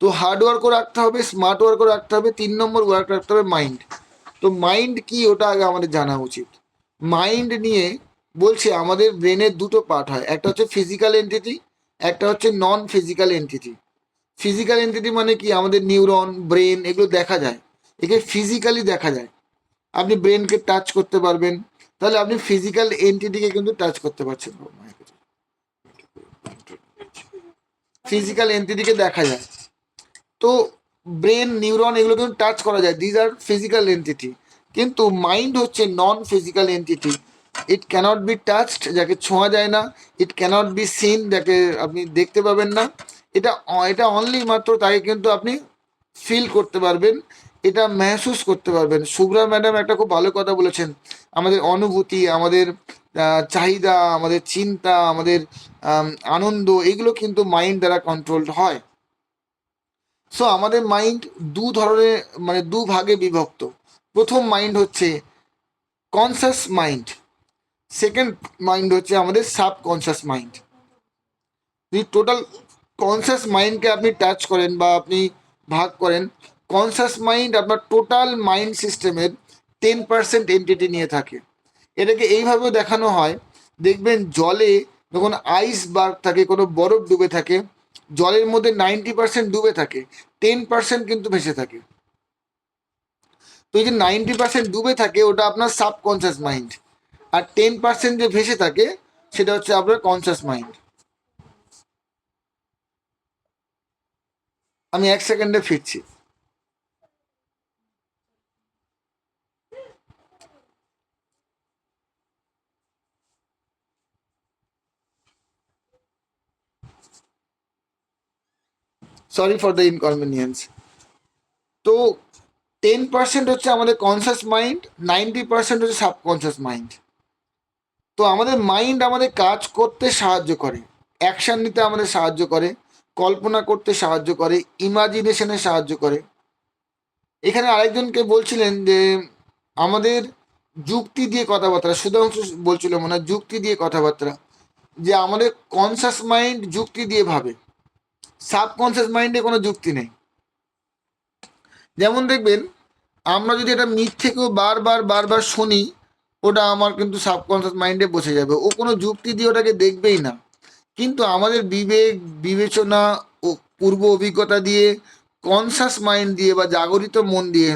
তো হার্ড ওয়ার্কও রাখতে হবে, স্মার্ট ওয়ার্কও রাখতে হবে, 3 নম্বর ওয়ার্ক রাখতে হবে মাইন্ড। তো মাইন্ড কি ওটা আগে আমাদের জানা উচিত। মাইন্ড নিয়ে বলছে আমাদের ব্রেনের দুটো পার্ট হয়, একটা হচ্ছে ফিজিক্যাল এন্টিটি, একটা হচ্ছে নন ফিজিক্যাল এন্টিটি। ফিজিক্যাল এন্টিটি মানে কি, আমাদের নিউরন, ব্রেন, এগুলো দেখা যায়, একে ফিজিক্যালি দেখা যায়। আপনি ব্রেনকে টাচ করতে পারবেন, তাহলে আপনি ফিজিক্যাল এন্টিটিকে কিন্তু টাচ করতে পারছেন, ফিজিক্যাল এন্টিটিকে দেখা যায়। তো ব্রেন, নিউরন, এগুলো কিন্তু টাচ করা যায়, দিজ আর ফিজিক্যাল এন্টিটি। কিন্তু মাইন্ড হচ্ছে নন ফিজিক্যাল এন্টিটি, ইট ক্যানট বি টাচড, যাকে ছোঁয়া যায় না, ইট ক্যানট বি সিন, যাকে আপনি দেখতে পাবেন না। এটা এটা অনলি মাত্র তাকে কিন্তু আপনি ফিল করতে পারবেন, এটা মেহসুস করতে পারবেন। শুভ্রা ম্যাডাম একটা খুব ভালো কথা বলেছেন, আমাদের অনুভূতি, আমাদের চাহিদা, আমাদের চিন্তা, আমাদের আনন্দ, এগুলো কিন্তু মাইন্ড দ্বারা কন্ট্রোলড হয়। সো আমাদের মাইন্ড দু ধরনের, মানে দু ভাগে বিভক্ত। প্রথম মাইন্ড হচ্ছে কনসাস মাইন্ড, সেকেন্ড মাইন্ড হচ্ছে আমাদের সাবকনসাস মাইন্ড। যদি টোটাল কনসাস মাইন্ডকে আপনি টাচ করেন বা আপনি ভাগ করেন, কনসাস মাইন্ড আপনার টোটাল মাইন্ড সিস্টেমের 10% এন্টিটি নিয়ে থাকে। এটাকে এইভাবেও দেখানো হয়, দেখবেন জলে যখন আইসবার্গ থাকে, কোনো বরফ ডুবে থাকে, জলের মধ্যে 90% ডুবে থাকে, 10% কিন্তু ভেসে থাকে। তো এই যে 90% ডুবে থাকে ওটা আপনার সাবকনসাস মাইন্ড, আর 10% যে ভেসে থাকে সেটা হচ্ছে আপনার কনসাস মাইন্ড। আমি 1 সেকেন্ডে ফিরছি। Sorry for the inconvenience. তো 10% হচ্ছে আমাদের কনসাস মাইন্ড, 90% হচ্ছে সাবকনসাস মাইন্ড। তো আমাদের মাইন্ড আমাদের কাজ করতে সাহায্য করে, অ্যাকশন নিতে আমাদের সাহায্য করে, কল্পনা করতে সাহায্য করে, ইমাজিনেশনে সাহায্য করে। এখানে আরেকজনকে বলছিলেন যে আমাদের যুক্তি দিয়ে কথাবার্তা, সুধাংশু বলছিল মনে হয় যুক্তি দিয়ে কথাবার্তা, যে আমাদের কনসাস মাইন্ড যুক্তি দিয়ে ভাবে, সাবকনসাস মাইন্ডে কোনো যুক্তি নেই। যেমন দেখবেন আমরা যদি এটা মিথ্যেকেও বারবার বারবার শুনি, ওটা আমার কিন্তু সাবকনসাস মাইন্ডে বসে যাবে, ও কোনো যুক্তি দিয়ে ওটাকে দেখবেই না। কিন্তু আমাদের বিবেক, বিবেচনা ও পূর্ব অভিজ্ঞতা দিয়ে, কনসাস মাইন্ড দিয়ে বা জাগরিত মন দিয়ে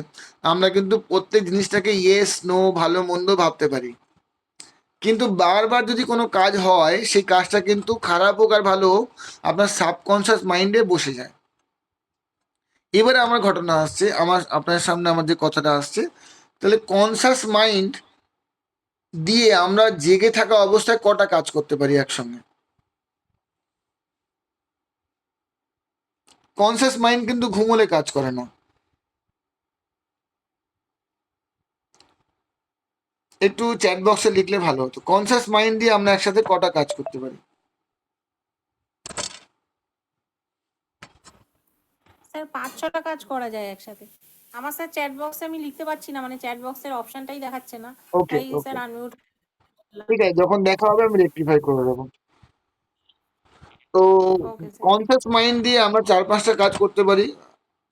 আমরা কিন্তু প্রত্যেক জিনিসটাকে ইয়েস, নো, ভালো মন্দ ভাবতে পারি। কিন্তু বারবার যদি কোনো কাজ হয়, সেই কাজটা কিন্তু খারাপ হোক আর ভালো হোক, আপনার সাবকনসাস মাইন্ডে বসে যায়। এবারে আমার ঘটনা আসছে, আমার আপনার সামনে আমার যে কথাটা আসছে, তাহলে কনসাস মাইন্ড দিয়ে আমরা জেগে থাকা অবস্থায় কটা কাজ করতে পারি একসঙ্গে। কনসাস মাইন্ড কিন্তু ঘুমোলে কাজ করে না। একটু চ্যাট বক্সে লিখলে ভালো হতো, কনসাস মাইন্ড দিয়ে আমরা একসাথে কটা কাজ করতে পারি। স্যার 5-6টা কাজ করা যায় একসাথে। আমার স্যার চ্যাট বক্সে আমি লিখতে পারছি না, মানে চ্যাট বক্সের অপশনটাই দেখাচ্ছে না, ওকে তাই ওকে, স্যার আনমিউট। ঠিক আছে, যখন দেখা হবে আমি রেকটিফাই করে দেবো। তো ওকে স্যার। কনসাস মাইন্ড দিয়ে আমরা 4-5টা কাজ করতে পারি।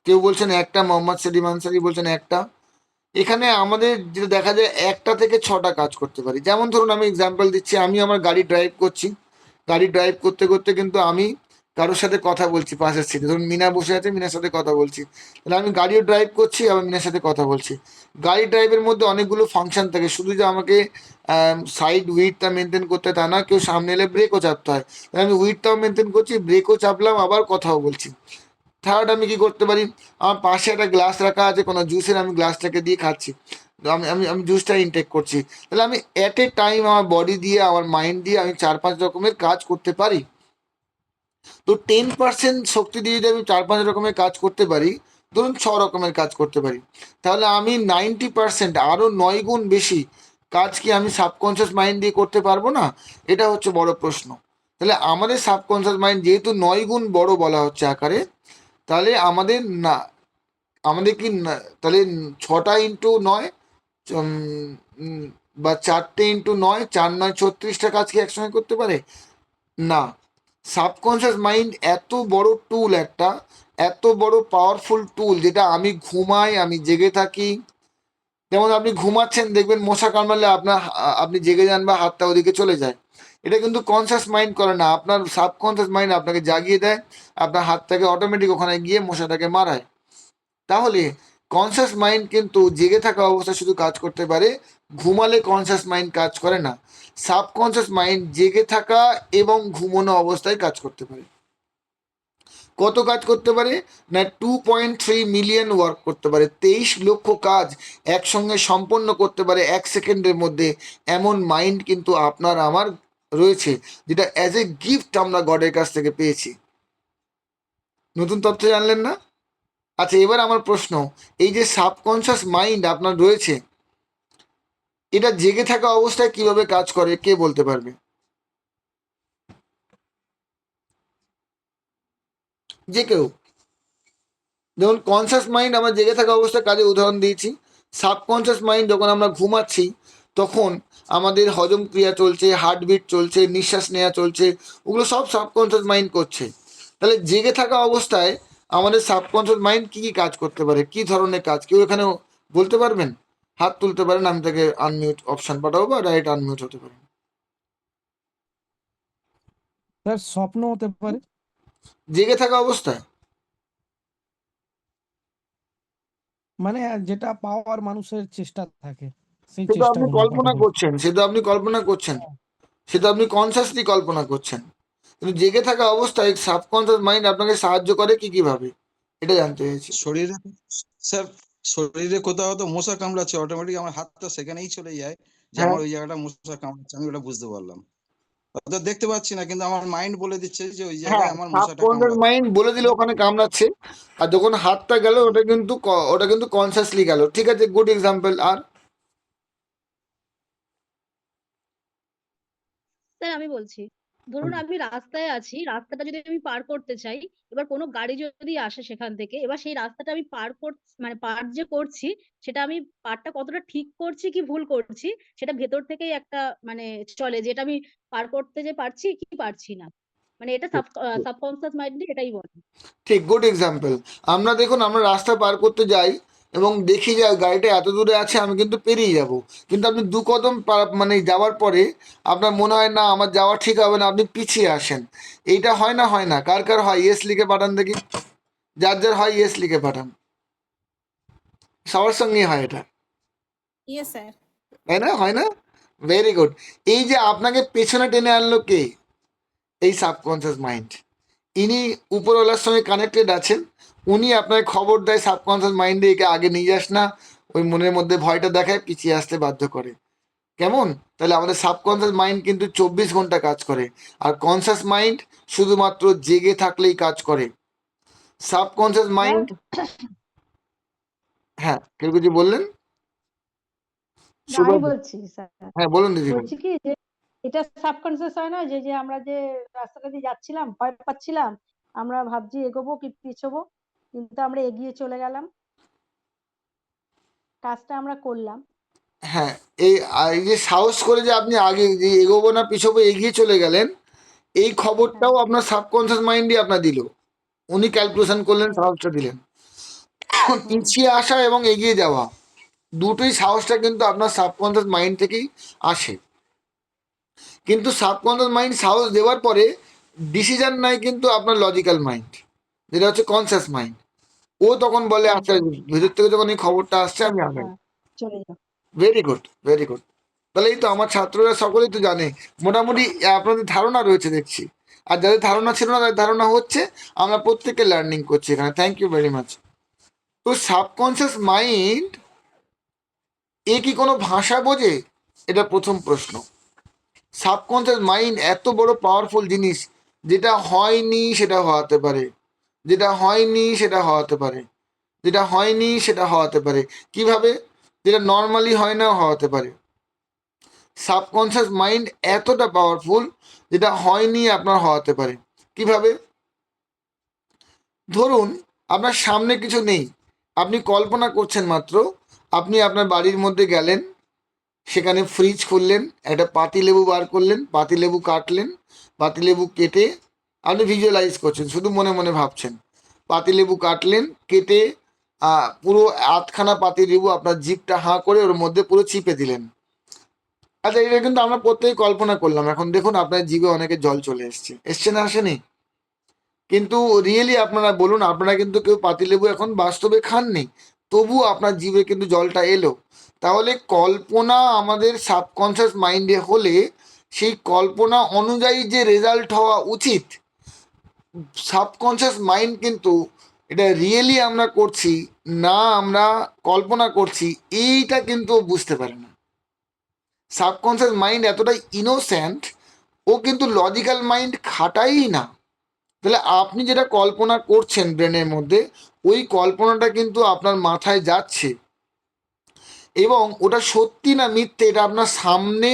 কেউ বলছেন একটা, মোহাম্মদ সেলিম আনসারি বলছেন একটা। এখানে আমাদের যেটা দেখা যায় 1টা থেকে 6টা কাজ করতে পারি। যেমন ধরুন আমি এক্সাম্পল দিচ্ছি, আমি আমার গাড়ি ড্রাইভ করছি, গাড়ি ড্রাইভ করতে করতে কিন্তু আমি কারোর সাথে কথা বলছি পাশের সিটে, ধরুন মিনা বসে আছে, মিনার সাথে কথা বলছি, তাহলে আমি গাড়িও ড্রাইভ করছি আবার মিনার সাথে কথা বলছি। গাড়ি ড্রাইভের মধ্যে অনেকগুলো ফাংশন থাকে, শুধু যে আমাকে সাইড উইডটা মেনটেন করতে তা না, কেউ সামনে এলে ব্রেকও চাপতে হয়, তাহলে আমি উইডটাও মেনটেন করছি, ব্রেকও চাপলাম, আবার কথাও বলছি। থার্ড আমি কি করতে পারি, আমার পাশে একটা গ্লাস রাখা আছে কোনো জুসের, আমি গ্লাসটাকে দিয়ে খাচ্ছি, আমি আমি আমি জুসটা ইনটেক করছি। তাহলে আমি অ্যাট এ টাইম আমার বডি দিয়ে, আমার মাইন্ড দিয়ে আমি 4-5 রকমের কাজ করতে পারি। তো 10% শক্তি দিয়ে যদি আমি 4-5 রকমের কাজ করতে পারি, ধরুন 6 রকমের কাজ করতে পারি, তাহলে আমি 90%, আরও 9 গুণ বেশি কাজ কি আমি সাবকনসিয়াস মাইন্ড দিয়ে করতে পারবো না? এটা হচ্ছে বড় প্রশ্ন। তাহলে আমাদের সাবকনসিয়াস মাইন্ড যেহেতু 9 গুণ বড় বলা হচ্ছে আকারে, তাহলে আমাদের না, আমাদের কি তাহলে 6টা ইন্টু 9 বা 4টে ইন্টু 9, 4 9 36টা কাজ কি একসঙ্গে করতে পারে না। সাবকনসিয়াস মাইন্ড এত বড় টুল, একটা এত বড় পাওয়ারফুল টুল, যেটা আমি ঘুমাই, আমি জেগে থাকি। যেমন আপনি ঘুমাচ্ছেন, দেখবেন মশা কামড়ালে আপনি জেগে যান বা হাতটা ওদিকে চলে যায়। এটা কিন্তু কনসিয়াস মাইন্ড করে না, আপনার সাবকনসিয়াস মাইন্ড আপনাকে জাগিয়ে দেয়, আপনার হাতটাকে অটোমেটিক ওখানে গিয়ে মশাটাকে মারায়। তাহলে কনসিয়াস মাইন্ড কিন্তু জেগে থাকা অবস্থায় শুধু কাজ করতে পারে, ঘুমালে কনসিয়াস মাইন্ড কাজ করে না। সাবকনসিয়াস মাইন্ড জেগে থাকা এবং ঘুমানো অবস্থায় কাজ করতে পারে। কত কাজ করতে পারে না, 2.3 মিলিয়ন ওয়ার্ক করতে পারে, 23 লক্ষ কাজ একসঙ্গে সম্পন্ন করতে পারে 1 সেকেন্ডের মধ্যে। এমন মাইন্ড কিন্তু আপনার আমার রয়েছে, যেটা অ্যাজ এ গিফট আমরা গডের কাছ থেকে পেয়েছি। নতুন তথ্য জানলেন না? আচ্ছা, এবার আমার প্রশ্ন, এই যে সাবকনসিয়াস মাইন্ড আপনার রয়েছে, এটা জেগে থাকা অবস্থায় কিভাবে কাজ করে, কে বলতে পারবে? যে কেউ। যেমন কনসিয়াস মাইন্ড আমার জেগে থাকা অবস্থায় কাজে উদাহরণ দিয়েছি। সাবকনসিয়াস মাইন্ড যখন আমরা ঘুমাচ্ছি, তখন আমাদের হজম ক্রিয়া চলছে, হার্টবিট চলছে, নিঃশ্বাস নেওয়া চলছে, ওগুলো সব সাবকনসিয়াস মাইন্ড করছে। তাহলে জেগে থাকা অবস্থায় আমাদের সাবকনসিয়াস মাইন্ড কি কি কাজ করতে পারে, কি ধরনের কাজ, কেউ এখানে বলতে পারবেন? হাত তুলতে পারেন, আমি তাকে আনমিউট অপশন পাঠাবো বা ডাইরেক্ট আনমিউট হতে পারেন। স্যার স্বপ্ন হতে পারে। জেগে থাকা অবস্থায় মানে যেটা পাওয়ার মানুষের চেষ্টা থাকে, সেই সেটা চেষ্টা আপনি বলুন কল্পনা আপাতত। করছেন, সেটা আপনি কল্পনা করছেন, সেটা আপনি কনসিয়াসলি কল্পনা করছেন। কিন্তু জেগে থাকা অবস্থায় সাবকনসিয়াস মাইন্ড আপনাকে সাহায্য করে কি কিভাবে, এটা জানতে চাইছি। শরীরে স্যার শরীরে কোথাও হয়তো মশা কামড়াচ্ছে, অটোমেটিক আমার হাতটা সেখানেই চলে যায় যে হ্যাঁ, আমার ওই জায়গাটা মশা কামড়াচ্ছে, আমি ওটা বুঝতে পারলাম। হয়তো দেখতে পাচ্ছি না, কিন্তু আমার মাইন্ড বলে দিচ্ছে যে ওই হ্যাঁ, জায়গায় আমার মশাটা সাবকনসিয়াস কামড়াচ্ছে। মাইন্ড বলে দিলে ওখানে কামড়াচ্ছে, আর যখন হাতটা গেল ওটা কিন্তু কনসিয়াসলি গেল। ঠিক আছে, গুড এক্সাম্পল। আর স্যার আমি বলছি, ধরুন আমি রাস্তায় আছি, রাস্তাটা যদি আমি পার করতে চাই, এবার কোনো গাড়ি যদি আসে সেখান থেকে, এবার সেই রাস্তাটা আমি মানে পার যে করছি, সেটা আমি পারটা কতটা ঠিক করছি কি ভুল করছি, সেটা ভেতর থেকেই একটা মানে চলে, যে এটা আমি পার করতে যে পারছি কি পারছি না, মানে এটা সাবকনসিয়াস মাইন্ডে এটাই বলে। ঠিক, গুড এক্সাম্পল। দেখুন, আমরা রাস্তা পার করতে যাই এবং দেখি যে গাড়িটা এত দূরে আছে, আমি কিন্তু পেরিয়ে যাব, কিন্তু আপনি 2 কদম মানে যাওয়ার পরে আপনার মনে হয় না আমার যাওয়া ঠিক হবে না, আপনি পিছিয়ে আসেন। এইটা হয় না? হয় না? কার কার হয়? ইয়েস লিখে পাঠান দেখি। যার যার হয় ইয়েস লিখে পাঠান। সবার সঙ্গেই হয় এটা, ইয়েস স্যার। তাই না? হয় না? Very good. এই যে আপনাকে পেছনে টেনে আনলো কে? এই সাবকনসিয়াস মাইন্ড। ইনি উপরওয়ালার সঙ্গে কানেক্টেড আছেন, উনি আপনাকে খবর দেয় সাবকনসিয়াস মাইন্ডে, একে আগে নিয়ে যাস না, ওই মনের মধ্যে ভয়টা দেখায়, পিছিয়ে আসতে বাধ্য করে। কেমন? তাহলে আমাদের সাবকনসিয়াস মাইন্ড কিন্তু 24 ঘন্টা কাজ করে, আর কনসিয়াস মাইন্ড শুধুমাত্র জেগে থাকলেই কাজ করে। সাবকনসিয়াস মাইন্ড, হ্যাঁ, কেউ কিছু বললেন? না, আমি সুব্রত, বলছি স্যার, হ্যাঁ বলুন দিদি, বলুন। বলছি কি যে এটা সাবকনসিয়াস হয় না, যে যে আমরা যে রাস্তাটা দিয়ে যাচ্ছিলাম, ভয় পাচ্ছিলাম, আমরা ভাবছি এগোবো কি পিছোবো, কিন্তু আমরা এগিয়ে চলে গেলাম, কাজটা আমরা করলাম। হ্যাঁ, এই যে সাহস করে যে আপনি আগে যে এগোবো না পিছবো এগিয়ে চলে গেলেন, এই খবরটাও আপনার সাবকনসিয়াস মাইন্ডই আপনার দিল। উনি ক্যালকুলেশন করলেন, সাহসটা দিলেন। পিছিয়ে আসা এবং এগিয়ে যাওয়া দুটোই সাহসটা কিন্তু আপনার সাবকনসিয়াস মাইন্ড থেকেই আসে। কিন্তু সাবকনসিয়াস মাইন্ড সাহস দেওয়ার পরে ডিসিশন নেয় কিন্তু আপনার লজিক্যাল মাইন্ড, যেটা হচ্ছে কনসিয়াস মাইন্ড। ও তখন বলে আচ্ছা, ভিতর থেকে যখন এই খবরটা আসছে আমি আগাই। চলে যাও। Very good, very good. তাহলে এই তো আমার ছাত্ররা সকলেই তো জানে, মোটামুটি আপনাদের ধারণা রয়েছে দেখছি, আর যাদের ধারণা ছিল না তাদের ধারণা হচ্ছে। আমরা প্রত্যেকে লার্নিং করছি এখানে, থ্যাংক ইউ ভেরি মাচ। তো সাবকনসিয়াস মাইন্ড এ কি কোনো ভাষা বোঝে? এটা প্রথম প্রশ্ন। সাবকনসিয়াস মাইন্ড এত বড় পাওয়ারফুল জিনিস, যেটা হয়নি সেটা হওয়াতে পারে, যেটা হয়নি সেটা হওয়াতে পারে, যেটা হয়নি সেটা হওয়াতে পারে। কিভাবে? যেটা নর্মালি হয় না হওয়াতে পারে। সাবকনসিয়াস মাইন্ড এতটা পাওয়ারফুল, যেটা হয়নি আপনার হওয়াতে পারে। কিভাবে? ধরুন আপনার সামনে কিছু নেই, আপনি কল্পনা করছেন মাত্র, আপনি আপনার বাড়ির মধ্যে গেলেন, সেখানে ফ্রিজ খুললেন, একটা পাতিলেবু বার করলেন, পাতিলেবু কাটলেন, পাতিলেবু কেটে আপনি ভিজুয়ালাইজ করছেন, শুধু মনে মনে ভাবছেন। পাতিলেবু কাটলেন, কেটে পুরো আধখানা পাতিলেবু আপনার জিভটা হাঁ করে ওর মধ্যে পুরো চিপে দিলেন। আচ্ছা, এটা কিন্তু আমরা প্রত্যেকে কল্পনা করলাম। এখন দেখুন আপনার জিভে অনেকে জল চলে এসছে না আসেনি? কিন্তু রিয়েলি আপনারা বলুন, আপনারা কিন্তু কেউ পাতিলেবু এখন বাস্তবে খাননি, তবু আপনার জিভে কিন্তু জলটা এলো। তাহলে কল্পনা আমাদের সাবকনসিয়াস মাইন্ডে হলে সেই কল্পনা অনুযায়ী যে রেজাল্ট হওয়া উচিত, সাবকনসিয়াস মাইন্ড কিন্তু এটা রিয়েলি আমরা করছি না আমরা কল্পনা করছি এইটা কিন্তু ও বুঝতে পারে না। সাবকনসিয়াস মাইন্ড এতটাই ইনোসেন্ট, ও কিন্তু লজিক্যাল মাইন্ড খাটাই না। তাহলে আপনি যেটা কল্পনা করছেন ব্রেনের মধ্যে, ওই কল্পনাটা কিন্তু আপনার মাথায় যাচ্ছে, এবং ওটা সত্যি না মিথ্যে এটা আপনার সামনে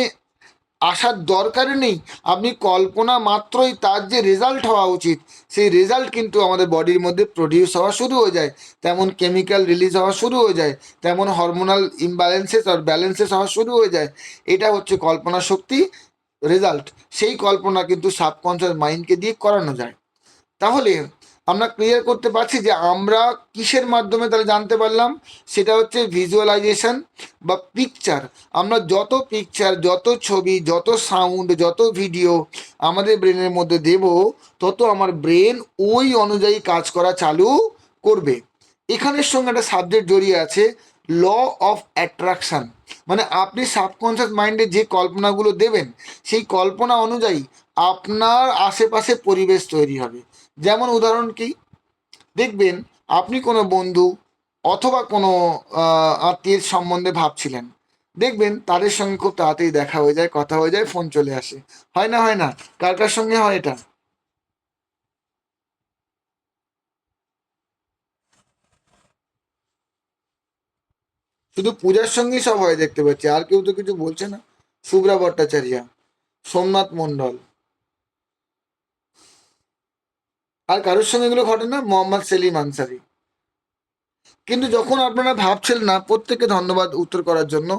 আসার দরকারই নেই। আপনি কল্পনা মাত্রই তার যে রেজাল্ট হওয়া উচিত, সেই রেজাল্ট কিন্তু আমাদের বডির মধ্যে প্রডিউস হওয়া শুরু হয়ে যায়, তেমন কেমিক্যাল রিলিজ হওয়া শুরু হয়ে যায়, তেমন হরমোনাল ইমব্যালেন্সেস আর ব্যালেন্সেস হওয়া শুরু হয়ে যায়। এটা হচ্ছে কল্পনা শক্তি রেজাল্ট। সেই কল্পনা কিন্তু সাবকনসিয়াস মাইন্ডকে দিয়ে করানো যায়। তাহলে আমরা ক্লিয়ার করতে পারছি যে আমরা কিসের মাধ্যমে তাহলে জানতে পারলাম, সেটা হচ্ছে ভিজুয়ালাইজেশন বা পিকচার। আমরা যত পিকচার, যত ছবি, যত সাউন্ড, যত ভিডিও আমাদের ব্রেনের মধ্যে দেব, তত আমার ব্রেন ওই অনুযায়ী কাজ করা চালু করবে। এখানের সঙ্গে একটা সাবজেক্ট জড়িয়ে আছে, ল অফ অ্যাট্রাকশন। মানে আপনি সাবকনসিয়াস মাইন্ডে যে কল্পনাগুলো দেবেন, সেই কল্পনা অনুযায়ী আপনার আশেপাশে পরিবেশ তৈরি হবে। যেমন উদাহরণ কি, দেখবেন আপনি কোনো বন্ধু অথবা কোনো আত্মীয়ের সম্বন্ধে ভাবছিলেন, দেখবেন তাদের সঙ্গে খুব তাড়াতাড়ি দেখা হয়ে যায়, কথা হয়ে যায়, ফোন চলে আসে। হয় না? হয় না? কার কার সঙ্গে হয় এটা? শুধু পূজার সঙ্গেই সব হয় দেখতে পাচ্ছি, আর কেউ তো কিছু বলছে না। শুভ্রা ভট্টাচার্য, সোমনাথ মণ্ডল, আর কারোর সঙ্গে এগুলো ঘটে না? মোহাম্মদ সেলিম আনসারি। কিন্তু যখন আপনারা ভাবছিলেন না, প্রত্যেককে ধন্যবাদ উত্তর করার জন্য,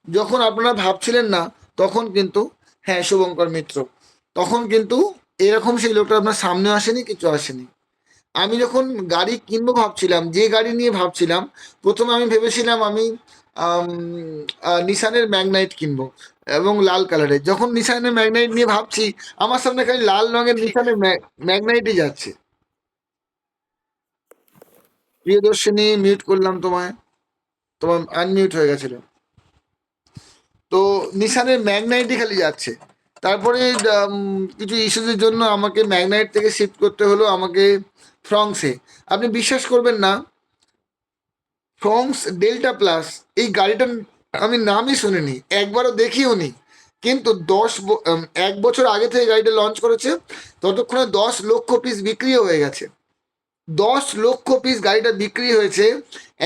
যখন আপনারা ভাবছিলেন না তখন কিন্তু, হ্যাঁ শুভঙ্কর মিত্র, তখন কিন্তু এরকম সেই লোকটা আপনার সামনে আসেনি, কিছু আসেনি। আমি যখন গাড়ি কিনবো ভাবছিলাম, যে গাড়ি নিয়ে ভাবছিলাম, প্রথমে আমি ভেবেছিলাম আমি নিসানের ম্যাগনাইট কিনবো এবং লাল কালারের। যখন নিসানের ম্যাগনাইট নিয়ে ভাবছি, আমার সামনে খালি লাল রঙের নিসানের ম্যাগনাইটই যাচ্ছে। প্রিয়দর্শিনী, মিউট করলাম তোমায়, তোমার আনমিউট হয়ে গেছিল। তো নিসানের ম্যাগনাইটই খালি যাচ্ছে। তারপরে কিছু ইস্যুজের জন্য আমাকে ম্যাগনাইট থেকে শিফট করতে হলো আমাকে ফ্রংসে। আপনি বিশ্বাস করবেন না, ফ্রংস ডেল্টা প্লাস এই গাড়িটার আমি নামই শুনিনি, একবারও দেখিও নি। কিন্তু 1 বছর আগে থেকে গাড়িটা লঞ্চ করেছে, ততক্ষণে 10 লক্ষ পিস বিক্রিও হয়ে গেছে। 10 লক্ষ পিস গাড়িটা বিক্রি হয়েছে,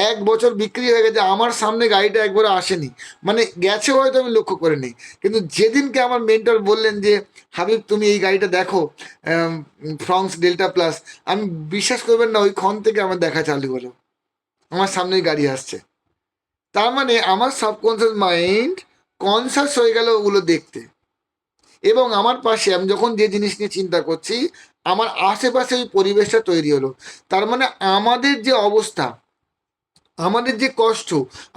1 বছর বিক্রি হয়ে গেছে। আমার সামনে গাড়িটা একবার আসেনি, মানে গেছে হয়তো আমি লক্ষ্য করিনি। কিন্তু যেদিনকে আমার মেন্টর বললেন যে হাবিব তুমি এই গাড়িটা দেখো, ফ্রংস ডেল্টা প্লাস, আমি বিশ্বাস করবেন না, ওই ক্ষণ থেকে আমার দেখা চালু হলো, আমার সামনেই গাড়ি আসছে। তার মানে আমার সাবকনসিয়াস মাইন্ড কনসাস হয়ে গেল ওগুলো দেখতে, এবং আমার পাশে আমি যখন যে জিনিস নিয়ে চিন্তা করছি, আমার আশেপাশে ওই পরিবেশটা তৈরি হলো। তার মানে আমাদের যে অবস্থা, আমাদের যে কষ্ট,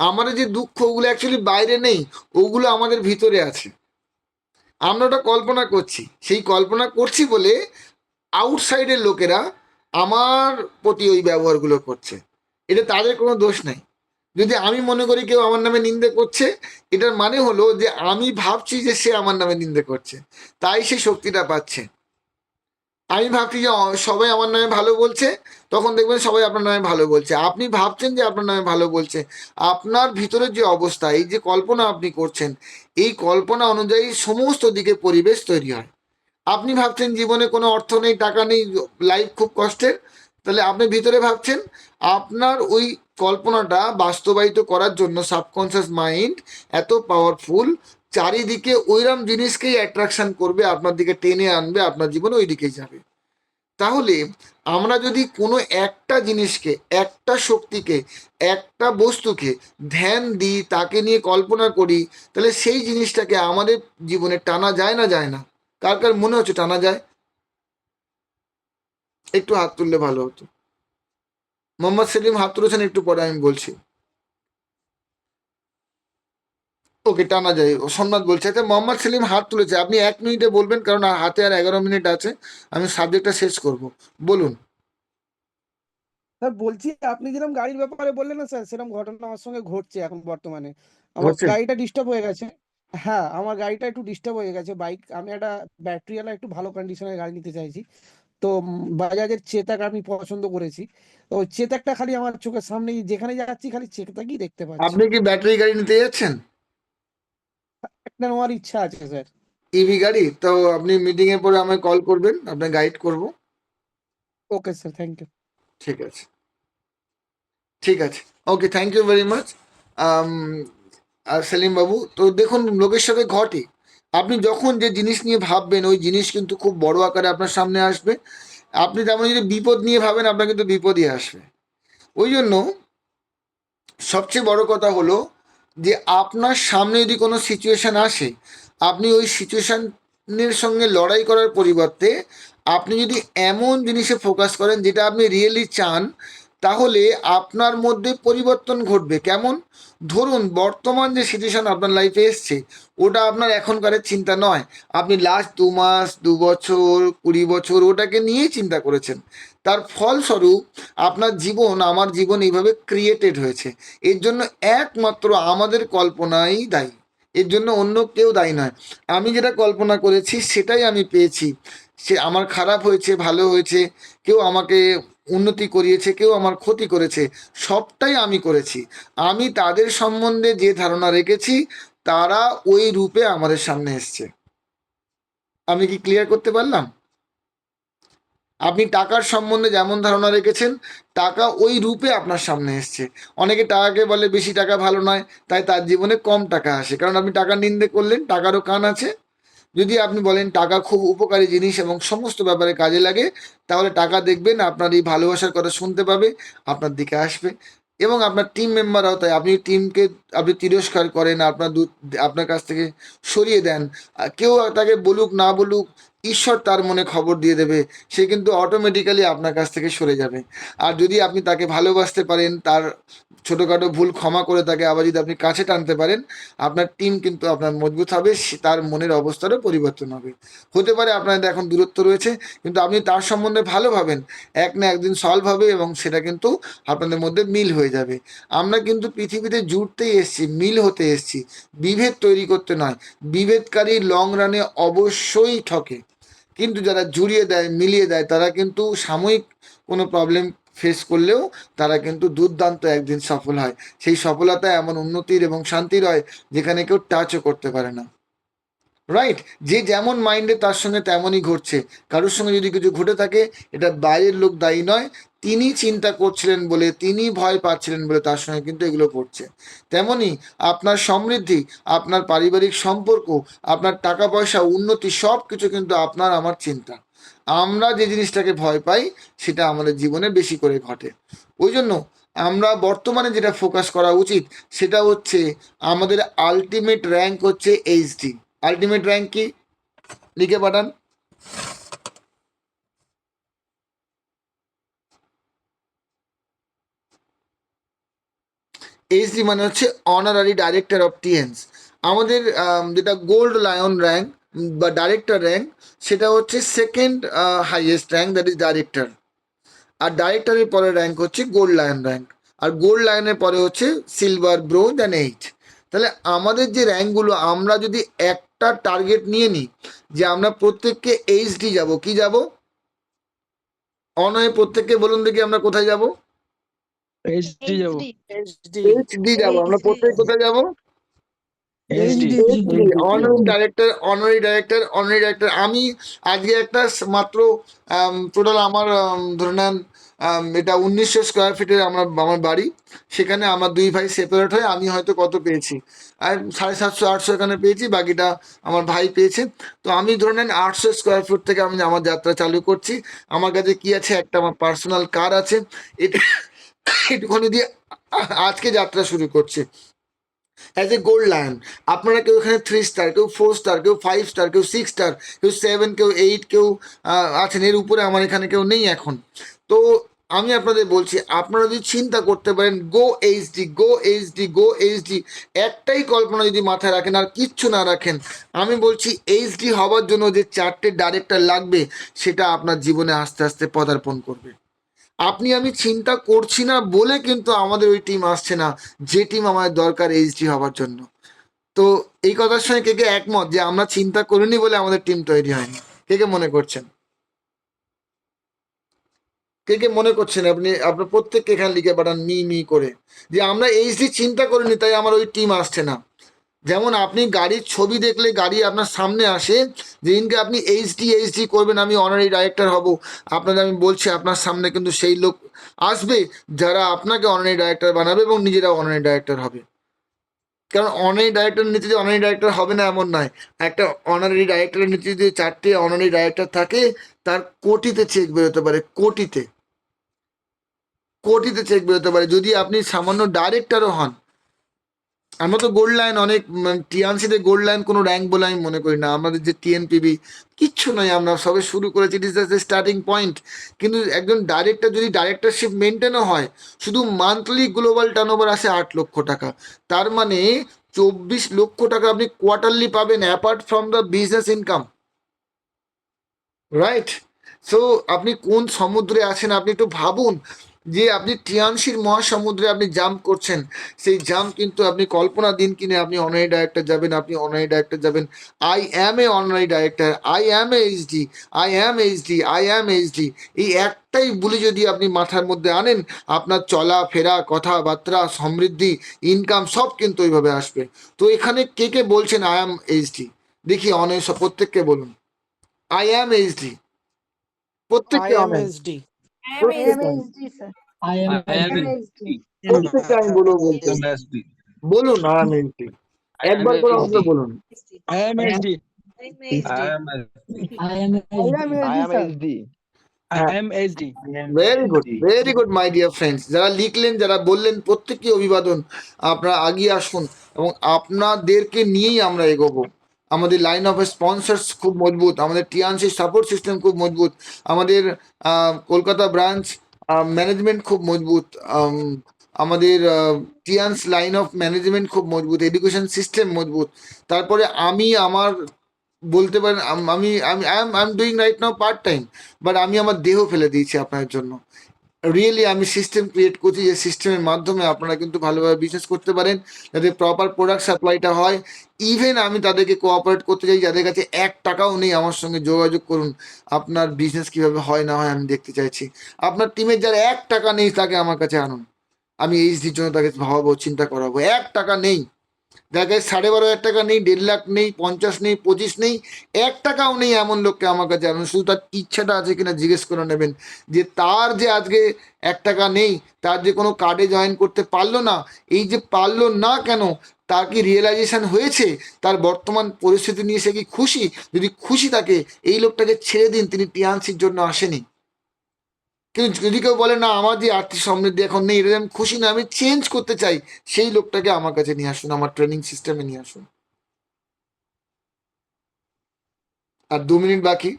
আমাদের যে দুঃখ, ওগুলো অ্যাকচুয়ালি বাইরে নেই, ওগুলো আমাদের ভিতরে আছে। আমরা ওটা কল্পনা করছি, সেই কল্পনা করছি বলে আউটসাইডের লোকেরা আমার প্রতি ওই ব্যবহারগুলো করছে। এটা তাদের কোনো দোষ নেই। যদি আমি মনে করি কেউ আমার নামে নিন্দে করছে, এটার মানে হলো যে আমি ভাবছি যে সে আমার নামে নিন্দে করছে, তাই সে শক্তিটা পাচ্ছে। আমি ভাবছি যে সবাই আমার নামে ভালো বলছে, তখন দেখবেন সবাই আপনার নামে ভালো বলছে। আপনি ভাবছেন যে আপনার নামে ভালো বলছে, আপনার ভিতরের যে অবস্থা, এই যে কল্পনা আপনি করছেন, এই কল্পনা অনুযায়ী সমস্ত দিকে পরিবেশ তৈরি হয়। আপনি ভাবছেন জীবনে কোনো অর্থ নেই, টাকা নেই, লাইফ খুব কষ্টের, তাহলে আপনি ভিতরে ভাবছেন, আপনার ওই কল্পনাটা বাস্তবায়িত করার জন্য সাবকনসিয়াস মাইন্ড এত পাওয়ারফুল, চারিদিকে ওইরকম জিনিসকেই অ্যাট্রাকশন করবে, আপনার দিকে টেনে আনবে, আপনার জীবন ওই দিকেই যাবে। তাহলে আমরা যদি কোনো একটা জিনিসকে, একটা শক্তিকে, একটা বস্তুকে ধ্যান দিই, তাকে নিয়ে কল্পনা করি, তাহলে সেই জিনিসটাকে আমাদের জীবনে টানা যায় না? যায় না? কার কার মনে হচ্ছে টানা যায়? একটু হাত তুললে ভালো হতো। মোহাম্মদ সেলিম হাত তুলেছেন, একটু পরে আমি বলছি। ওকে, টানা যায়। ও সোমনাথ বলছে, আচ্ছা মোহাম্মদ সেলিম হাত তুলেছে, আপনি 1 মিনিটে বলবেন, কারণ হাতে আর 11 মিনিট আছে, আমি সাবজেক্টটা শেষ করব। বলুন। স্যার বলছি, আপনি যেরকম গাড়ির ব্যাপারে বললেন না স্যার, সেরকম ঘটনা আমার সঙ্গে ঘটছে এখন বর্তমানে। আমার ঘটছে? গাড়িটা ডিস্টার্ব হয়ে গেছে। হ্যাঁ, আমার গাড়িটা একটু ডিস্টার্ব হয়ে গেছে। বাইক, আমি একটা ব্যাটারিওয়ালা একটু ভালো কন্ডিশনের গাড়ি নিতে চাইছি। তো বাজাজের চেতাক আমি পছন্দ করেছি। তো ওই চেতাকটা খালি আমার চোখের সামনে, যেখানে যাচ্ছি খালি চেতাকই দেখতে পাচ্ছি। আপনি কি ব্যাটারি গাড়ি নিতে যাচ্ছেন? একটা নেওয়ার ইচ্ছা আছে স্যার। ইভি গাড়ি? তো আপনি মিটিং এ পরে আমায় কল করবেন, আপনার গাইড করব। Okay sir, thank you. ঠিক আছে, ঠিক আছে, okay, thank you very much. আর সেলিম বাবু, তো দেখুন লোকের সাথে ঘটে, আপনি যখন যে জিনিস নিয়ে ভাববেন ওই জিনিস কিন্তু খুব বড় আকারে আপনার সামনে আসবে। আপনি তেমন যদি বিপদ নিয়ে ভাবেন, আপনার কিন্তু বিপদই আসবে। ওই জন্য সবচেয়ে বড় কথা হলো যে আপনার সামনে যদি কোনো সিচুয়েশন আসে, আপনি ওই সিচুয়েশনের সঙ্গে লড়াই করার পরিবর্তে আপনি যদি এমন জিনিসে ফোকাস করেন যেটা আপনি রিয়েলি চান, তাহলে আপনার মধ্যে পরিবর্তন ঘটবে। কেমন? ধরুন বর্তমান যে সিচুয়েশন আপনার লাইফে এসছে, ওটা আপনার এখনকারের চিন্তা নয়, আপনি লাস্ট 2 মাস, 2 বছর, 20 বছর ওটাকে নিয়েই চিন্তা করেছেন। তার ফলস্বরূপ আপনার জীবন, আমার জীবন এইভাবে ক্রিয়েটেড হয়েছে। এর জন্য একমাত্র আমাদের কল্পনাই দায়ী, এর জন্য অন্য কেউ দায়ী নয়। আমি যেটা কল্পনা করেছি সেটাই আমি পেয়েছি। সে আমার খারাপ হয়েছে, ভালো হয়েছে, কেউ আমাকে উন্নতি করিয়েছে, কেউ আমার ক্ষতি করেছে, সবটাই আমি করেছি। আমি তাদের সম্বন্ধে যে ধারণা রেখেছি, তারা ওই রূপে আমাদের সামনে এসছে। আমি কি ক্লিয়ার করতে পারলাম? আপনি টাকার সম্বন্ধে যেমন ধারণা রেখেছেন, টাকা ওই রূপে আপনার সামনে এসছে। অনেকে টাকাকে বলে বেশি টাকা ভালো নয়, তাই তার জীবনে কম টাকা আসে, কারণ আপনি টাকার নিন্দে করলেন। টাকারও কান আছে। যদি আপনি বলেন টাকা খুব উপকারী জিনিস এবং সমস্ত ব্যাপারে কাজে লাগে, তাহলে টাকা দেখবেন আপনার এই ভালোবাসার কথা শুনতে পাবে, আপনার দিকে আসবে। এবং আপনার টিম মেম্বাররাও তাই, আপনি টিমকে আপনি তিরস্কার করেন, আপনার কাছ থেকে সরিয়ে দেন, কেউ তাকে বলুক না বলুক, ঈশ্বর তার মনে খবর দিয়ে দেবে, সে কিন্তু অটোমেটিক্যালি আপনার কাছ থেকে সরে যাবে। আর যদি আপনি তাকে ভালোবাসতে পারেন, তার ছোটোখাটো ভুল ক্ষমা করে তাকে আবার যদি আপনি কাছে টানতে পারেন, আপনার টিম কিন্তু আপনার মজবুত হবে, তার মনের অবস্থারও পরিবর্তন হবে। হতে পারে আপনাদের এখন দূরত্ব রয়েছে, কিন্তু আপনি তার সম্বন্ধে ভালো ভাবেন, এক না একদিন সলভ হবে এবং সেটা কিন্তু আপনাদের মধ্যে মিল হয়ে যাবে। আমরা কিন্তু পৃথিবীতে জুড়তেই এসছি, মিল হতে এসছি, বিভেদ তৈরি করতে নয়। বিভেদকারী লং রানে অবশ্যই ঠকে, কিন্তু যারা জুড়িয়ে দেয়, মিলিয়ে দেয়, তারা কিন্তু সাময়িক কোনো প্রবলেম ফেস করলেও তারা কিন্তু দুর্দান্ত একদিন সফল হয়। সেই সফলতা এমন উন্নতির এবং শান্তির হয় যেখানে কেউ টাচও করতে পারে না। রাইট? যে যেমন মাইন্ডে তার সঙ্গে তেমনই ঘটছে। কারোর সঙ্গে যদি কিছু ঘটে থাকে, এটা বাইরের লোক দায়ী নয়, তিনি চিন্তা করছিলেন বলে, তিনি ভয় পাচ্ছিলেন বলে তার সঙ্গে কিন্তু এগুলো ঘটছে। তেমনি আপনার সমৃদ্ধি, আপনার পারিবারিক সম্পর্ক, আপনার টাকা পয়সা, উন্নতি, সব কিছু কিন্তু আপনার আমার চিন্তা। আমরা যে জিনিসটাকে ভয় পাই সেটা আমাদের জীবনে বেশি করে ঘটে। ওই জন্য আমরা বর্তমানে যেটা ফোকাস করা উচিত সেটা হচ্ছে, আমাদের আলটিমেট র্যাঙ্ক হচ্ছে এইচডি। আলটিমেট র্যাঙ্ক কি? লিখে পাঠান। এইচডি মানে হচ্ছে অনারারি ডাইরেক্টর অফ টিএনস। আমাদের যেটা গোল্ড লায়ন র্যাঙ্ক বা ডাইরেক্টর র্যাঙ্ক, সেটা হচ্ছে second highest rank, that is director. আর ডাইরেক্টরের পরে র্যাঙ্ক হচ্ছে গোল্ড লায়ন র্যাঙ্ক, আর গোল্ড লায়নের পরে হচ্ছে সিলভার, ব্রোঞ্জ অ্যান্ড 8। তাহলে আমাদের যে র্যাঙ্কগুলো, আমরা যদি একটা টার্গেট নিয়ে নিই যে আমরা প্রত্যেককে এইচডি যাব, কি যাব? অনয় প্রত্যেককে বলুন দেখি আমরা কোথায় যাব? এইচডি যাবো। এইচডি যাব। আমরা প্রত্যেকে কোথায় যাব? এইচডি। Honorary director. আমি আজকে একটা মাত্র টোটাল আমার ধরে নেন এটা 1900 স্কোয়ার ফিটের আমার বাড়ি। সেখানে আমার 2 ভাই সেপারেট হয়ে আমি হয়তো কত পেয়েছি, আর 750-800 এখানে পেয়েছি, বাকিটা আমার ভাই পেয়েছে। তো আমি ধরে নেন 800 স্কোয়ার ফুট থেকে আমি আমার যাত্রা চালু করছি। আমার কাছে কি আছে? একটা আমার পার্সোনাল কার আছে। এটা এটুখানি দিয়ে আজকে যাত্রা শুরু করছি। As a gold lion. আপনারা কেউ এখানে 3 স্টার, কেউ 4 স্টার, কেউ 5 স্টার, কেউ 6 স্টার, কেউ 7, কেউ 8, কেউ আছেন, এর উপরে আমার এখানে কেউ নেই এখন। তো আমি আপনাদের বলছি, আপনারা যদি চিন্তা করতে পারেন গো এইচডি, গো এইচডি, গো এইচডি, একটাই কল্পনা যদি মাথায় রাখেন আর কিচ্ছু না রাখেন, আমি বলছি এইচডি হওয়ার জন্য যে 4টে ডাইরেক্টর লাগবে সেটা আপনার জীবনে আস্তে আস্তে পদার্পণ করবে। আপনি আমি চিন্তা করছি না বলে কিন্তু আমাদের ওই টিম আসছে না, যে টিম আমাদের দরকার এইচডি হওয়ার জন্য। তো এই কথার সঙ্গে কে কে একমত যে আমরা চিন্তা করিনি বলে আমাদের টিম তৈরি হয়নি? কে কে মনে করছেন? কে কে মনে করছেন? আপনি আপনার প্রত্যেককে এখানে লিখে পাঠান মি করে যে আমরা এইচডি চিন্তা করিনি তাই আমার ওই টিম আসছে না। যেমন আপনি গাড়ির ছবি দেখলে গাড়ি আপনার সামনে আসে, যেদিনকে আপনি এইচডি করবেন আমি অনারি ডাইরেক্টর হব, আপনাদের আমি বলছি আপনার সামনে কিন্তু সেই লোক আসবে যারা আপনাকে অনারি ডাইরেক্টর বানাবে এবং নিজেরা অনারি ডাইরেক্টর হবে। কারণ অনারি ডাইরেক্টর নিচে যে অনারি ডাইরেক্টর হবে না এমন নয়। একটা অনারি ডাইরেক্টরের নিচে যদি 4টে অনারি ডাইরেক্টর থাকে, তার কোটিতে চেক বেরোতে পারে, কোটিতে চেক বেরোতে পারে যদি আপনি সামান্য ডাইরেক্টরও হন। আমরা তো গোল্ড লাইন অনেক টিএনসিতে গোল্ড লাইন কোনো র্যাঙ্ক বলে আমি মনে করি না। আমাদের যে টিএনপিবি কিচ্ছু নয়, আমরা সবে শুরু করেছি, ইট ইস দ্য স্টার্টিং পয়েন্ট। কিন্তু একজন ডাইরেক্টর যদি ডাইরেক্টরশিপ মেনটেনও হয়, শুধু মান্থলি গ্লোবাল টার্নওভার আসে 8 লক্ষ টাকা, তার মানে 24 লক্ষ টাকা আপনি কোয়ার্টারলি পাবেন apart from the business income, right? So আপনি কোন সমুদ্রে আছেন আপনি একটু ভাবুন। যে আপনি টিয়ানসির মহাসমুদ্রে আপনি জাম্প করছেন, সেই জাম্প কিন্তু আপনি কল্পনা দিন কিনে আপনি অনারি ডাইরেক্টর যাবেন, আপনি অনারি ডাইরেক্টর যাবেন। I am A honorary director, I am A HD, I am HD, I am HD, এই একটাই বলে যদি আপনি মাথার মধ্যে আনেন, আপনার চলাফেরা, কথাবার্তা, সমৃদ্ধি, ইনকাম সব কিন্তু ওইভাবে আসবে। তো এখানে কে কে বলছেন আই অ্যাম এইচডি? দেখি অনেক প্রত্যেককে বলুন আই অ্যাম এইচডি, আই প্রত্যেককে এম অনেক, এসডি। প্রত্যেককে AMHD sir, I am AMHD, প্রত্যেককে আমি বলবো, বলছেন বলুন আই অ্যাম এইচডি, একবার করে অন্তত বলুন। IMSD, I am I am sir. HD. IMSD, very good my dear friends. যারা লিখলেন, যারা বললেন, প্রত্যেককে অভিবাদন। আপনারা আগিয়ে আসুন এবং আপনাদেরকে নিয়েই আমরা এগোবো। আমাদের লাইন অফ স্পন্সর্স খুব মজবুত, আমাদের টিএনসি সাপোর্ট সিস্টেম খুব মজবুত, আমাদের কলকাতা ব্রাঞ্চ ম্যানেজমেন্ট খুব মজবুত, আমাদের টিএনস লাইন অফ ম্যানেজমেন্ট খুব মজবুত, এডুকেশন সিস্টেম মজবুত। তারপরে আমি আমার বলতে পারেন আমি আমি I am doing right now part time, but আমি আমার দেহ ফেলে দিয়েছি আপনার জন্য। রিয়েলি আমি সিস্টেম ক্রিয়েট করছি, যে সিস্টেমের মাধ্যমে আপনারা কিন্তু ভালোভাবে বিজনেস করতে পারেন, যাতে প্রপার প্রোডাক্ট সাপ্লাইটা হয়। ইভেন আমি তাদেরকে কোঅপারেট করতে চাই, যাদের কাছে 1 টাকাও নেই আমার সঙ্গে যোগাযোগ করুন। আপনার বিজনেস কিভাবে হয় না হয় আমি দেখতে চাইছি। আপনার টিমের যার 1 টাকা নেই তাকে আমার কাছে আনুন, আমি এইচডির জন্য তাকে ভাবাবো, চিন্তা করাবো। 1 টাকা নেই, যার কাছে 12,500 টাকা নেই, 1.5 লাখ নেই, 50 নেই, 25 নেই, 1 টাকাও নেই, এমন লোককে আমার কাছে আনুন। শুধু তার ইচ্ছাটা আছে কিনা জিজ্ঞেস করে নেবেন, যে তার যে আজকে 1 টাকা নেই, তার যে কোনো কার্ডে জয়েন করতে পারলো না, এই যে পারলো না কেন, তার কি রিয়েলাইজেশন হয়েছে, তার বর্তমান পরিস্থিতি নিয়ে সে কি খুশি? যদি খুশি থাকে, এই লোকটাকে ছেড়ে দিন, তিনি টিএনসির জন্য আসেনি। কিন্তু যদি কেউ বলে না আমার যে আর্থিক সমৃদ্ধি এখন নেই, এটা আমি খুশি না, আমি চেঞ্জ করতে চাই, সেই লোকটাকে আমার কাছে নিয়ে আসুন, আমার ট্রেনিং সিস্টেমে নিয়ে আসুন। আর 2 মিনিট বাকি।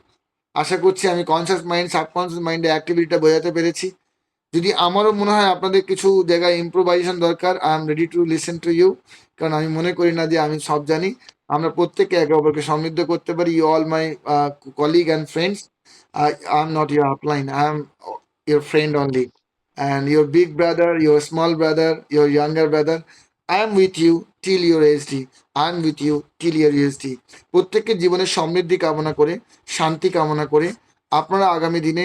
আশা করছি আমি কনসাস মাইন্ড সাবকনসাস মাইন্ডের অ্যাক্টিভিটিটা বোঝাতে পেরেছি। যদি আমারও মনে হয় আপনাদের কিছু জায়গায় ইম্প্রোভাইজেশন দরকার, I am ready to listen to you. কারণ আমি মনে করি না যে আমি সব জানি। আমরা প্রত্যেককে একে অপরকে সমৃদ্ধ করতে পারি। You all my colleague and friends. I am not your upline, I am your friend only, and your big brother, your small brother, your younger brother. I am with you till your HD. I am with you till your HD. প্রত্যেকের জীবনে সমৃদ্ধি কামনা করে, শান্তি কামনা করে, আপনারা আগামী দিনে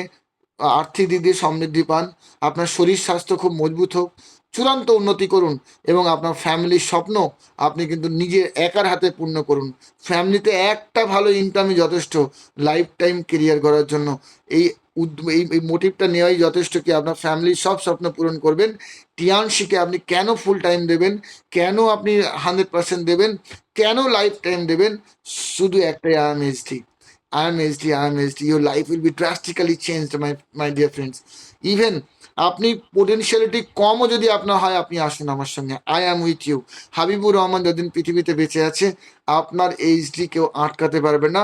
আর্থিক দিক দিয়ে সমৃদ্ধি পান, আপনার শরীর স্বাস্থ্য খুব মজবুত হোক, চূড়ান্ত উন্নতি করুন এবং আপনার ফ্যামিলির স্বপ্ন আপনি কিন্তু নিজের একার হাতে পূর্ণ করুন। ফ্যামিলিতে একটা ভালো ইনকামই যথেষ্ট লাইফ টাইম কেরিয়ার করার জন্য। এই এই মোটিভটা নেওয়াই যথেষ্ট কি আপনার ফ্যামিলির সব স্বপ্ন পূরণ করবেন। টিয়ানসিকে আপনি কেন ফুল টাইম দেবেন, কেন আপনি 100% দেবেন, কেন লাইফ টাইম দেবেন? শুধু একটাই, I am HD, I am HD, I am HD. Your life will be drastically changed, my dear friends. Even আপনি পোটেনশিয়ালিটি কমও যদি আপনার হয়, আপনি আসুন আমার সঙ্গে, I am with you. Habibur Rahman যতদিন পৃথিবীতে বেঁচে আছে, আপনার এইচডি কেউ আটকাতে পারবে না,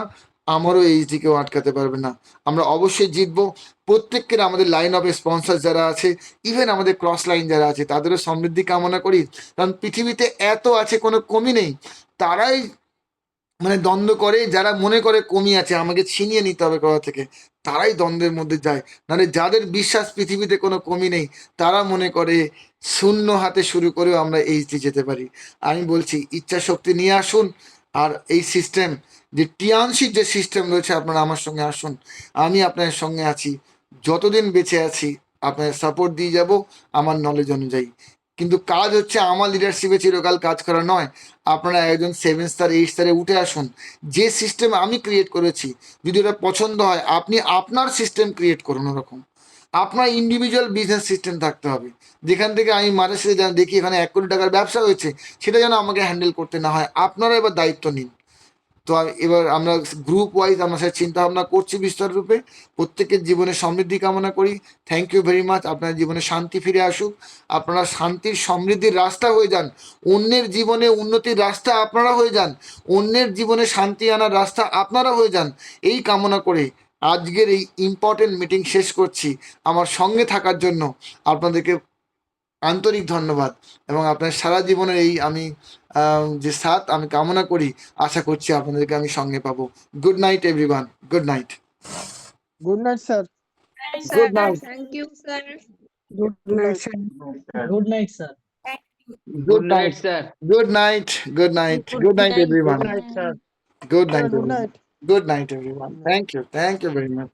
আমারও এইচডি কেউ আটকাতে পারবে না। আমরা অবশ্যই জিতবো। প্রত্যেকের আমাদের লাইন অফ স্পন্সর যারা আছে, ইভেন আমাদের ক্রস লাইন যারা আছে, তাদেরও সমৃদ্ধি কামনা করি। কারণ পৃথিবীতে এত আছে, কোনো কমি নেই। তারাই মানে দ্বন্দ্ব করে, যারা মনে করে কমি আছে, আমাকে ছিনিয়ে নিতে হবে কোথা থেকে, তারাই দ্বন্দ্বের মধ্যে যায়। নাহলে যাদের বিশ্বাস পৃথিবীতে কোনো কমি নেই, তারা মনে করে শূন্য হাতে শুরু করেও আমরা এইচডি যেতে পারি। আমি বলছি ইচ্ছা শক্তি নিয়ে আসুন। আর এই সিস্টেম, যে টিয়ানশিপ যে সিস্টেম রয়েছে, আপনারা আমার সঙ্গে আসুন, আমি আপনার সঙ্গে আছি। যতদিন বেঁচে আছি আপনার সাপোর্ট দিয়ে যাব আমার নলেজ অনুযায়ী। কিন্তু কাজ হচ্ছে আমার লিডারশিপে চিরকাল কাজ করা নয়। আপনারা একজন 7 স্টার 8 স্টারে উঠে আসুন। যে সিস্টেম আমি ক্রিয়েট করেছি, যদি ওটা পছন্দ হয়, আপনি আপনার সিস্টেম ক্রিয়েট করুন। ওরকম আপনার ইন্ডিভিজুয়াল বিজনেস সিস্টেম থাকতে হবে, যেখান থেকে আমি মাঝে সাথে যেন দেখি এখানে 1 কোটি টাকার ব্যবসা হয়েছে, সেটা যেন আমাকে হ্যান্ডেল করতে না হয়। আপনারা এবার দায়িত্ব নিন। তো এবার আমরা গ্রুপ ওয়াইজ আমরা সাথে চিন্তা ভাবনা করছি বিস্তার রূপে। প্রত্যেকের জীবনে সমৃদ্ধি কামনা করি। Thank you very much. আপনার জীবনে শান্তি ফিরে আসুক, আপনারা শান্তির সমৃদ্ধির রাস্তা হয়ে যান, অন্যের জীবনে উন্নতির রাস্তা আপনারা হয়ে যান, অন্যের জীবনে শান্তি আনার রাস্তা আপনারা হয়ে যান, এই কামনা করে আজকের এই ইম্পর্টেন্ট মিটিং শেষ করছি। আমার সঙ্গে থাকার জন্য আপনাদেরকে আন্তরিক ধন্যবাদ। এবং আপনার সারা জীবনের এই আমি যে সাথ আমি কামনা করি, আশা করছি আপনাদেরকে আমি সঙ্গে পাবো। Good night everyone, good night. Good night sir. Sir thank you sir. Good night sir. Good night sir. Good good night night, sir. Good night, good night, good night everyone, good night sir. Good sir night good everyone, night. Good night everyone. Thank you very much.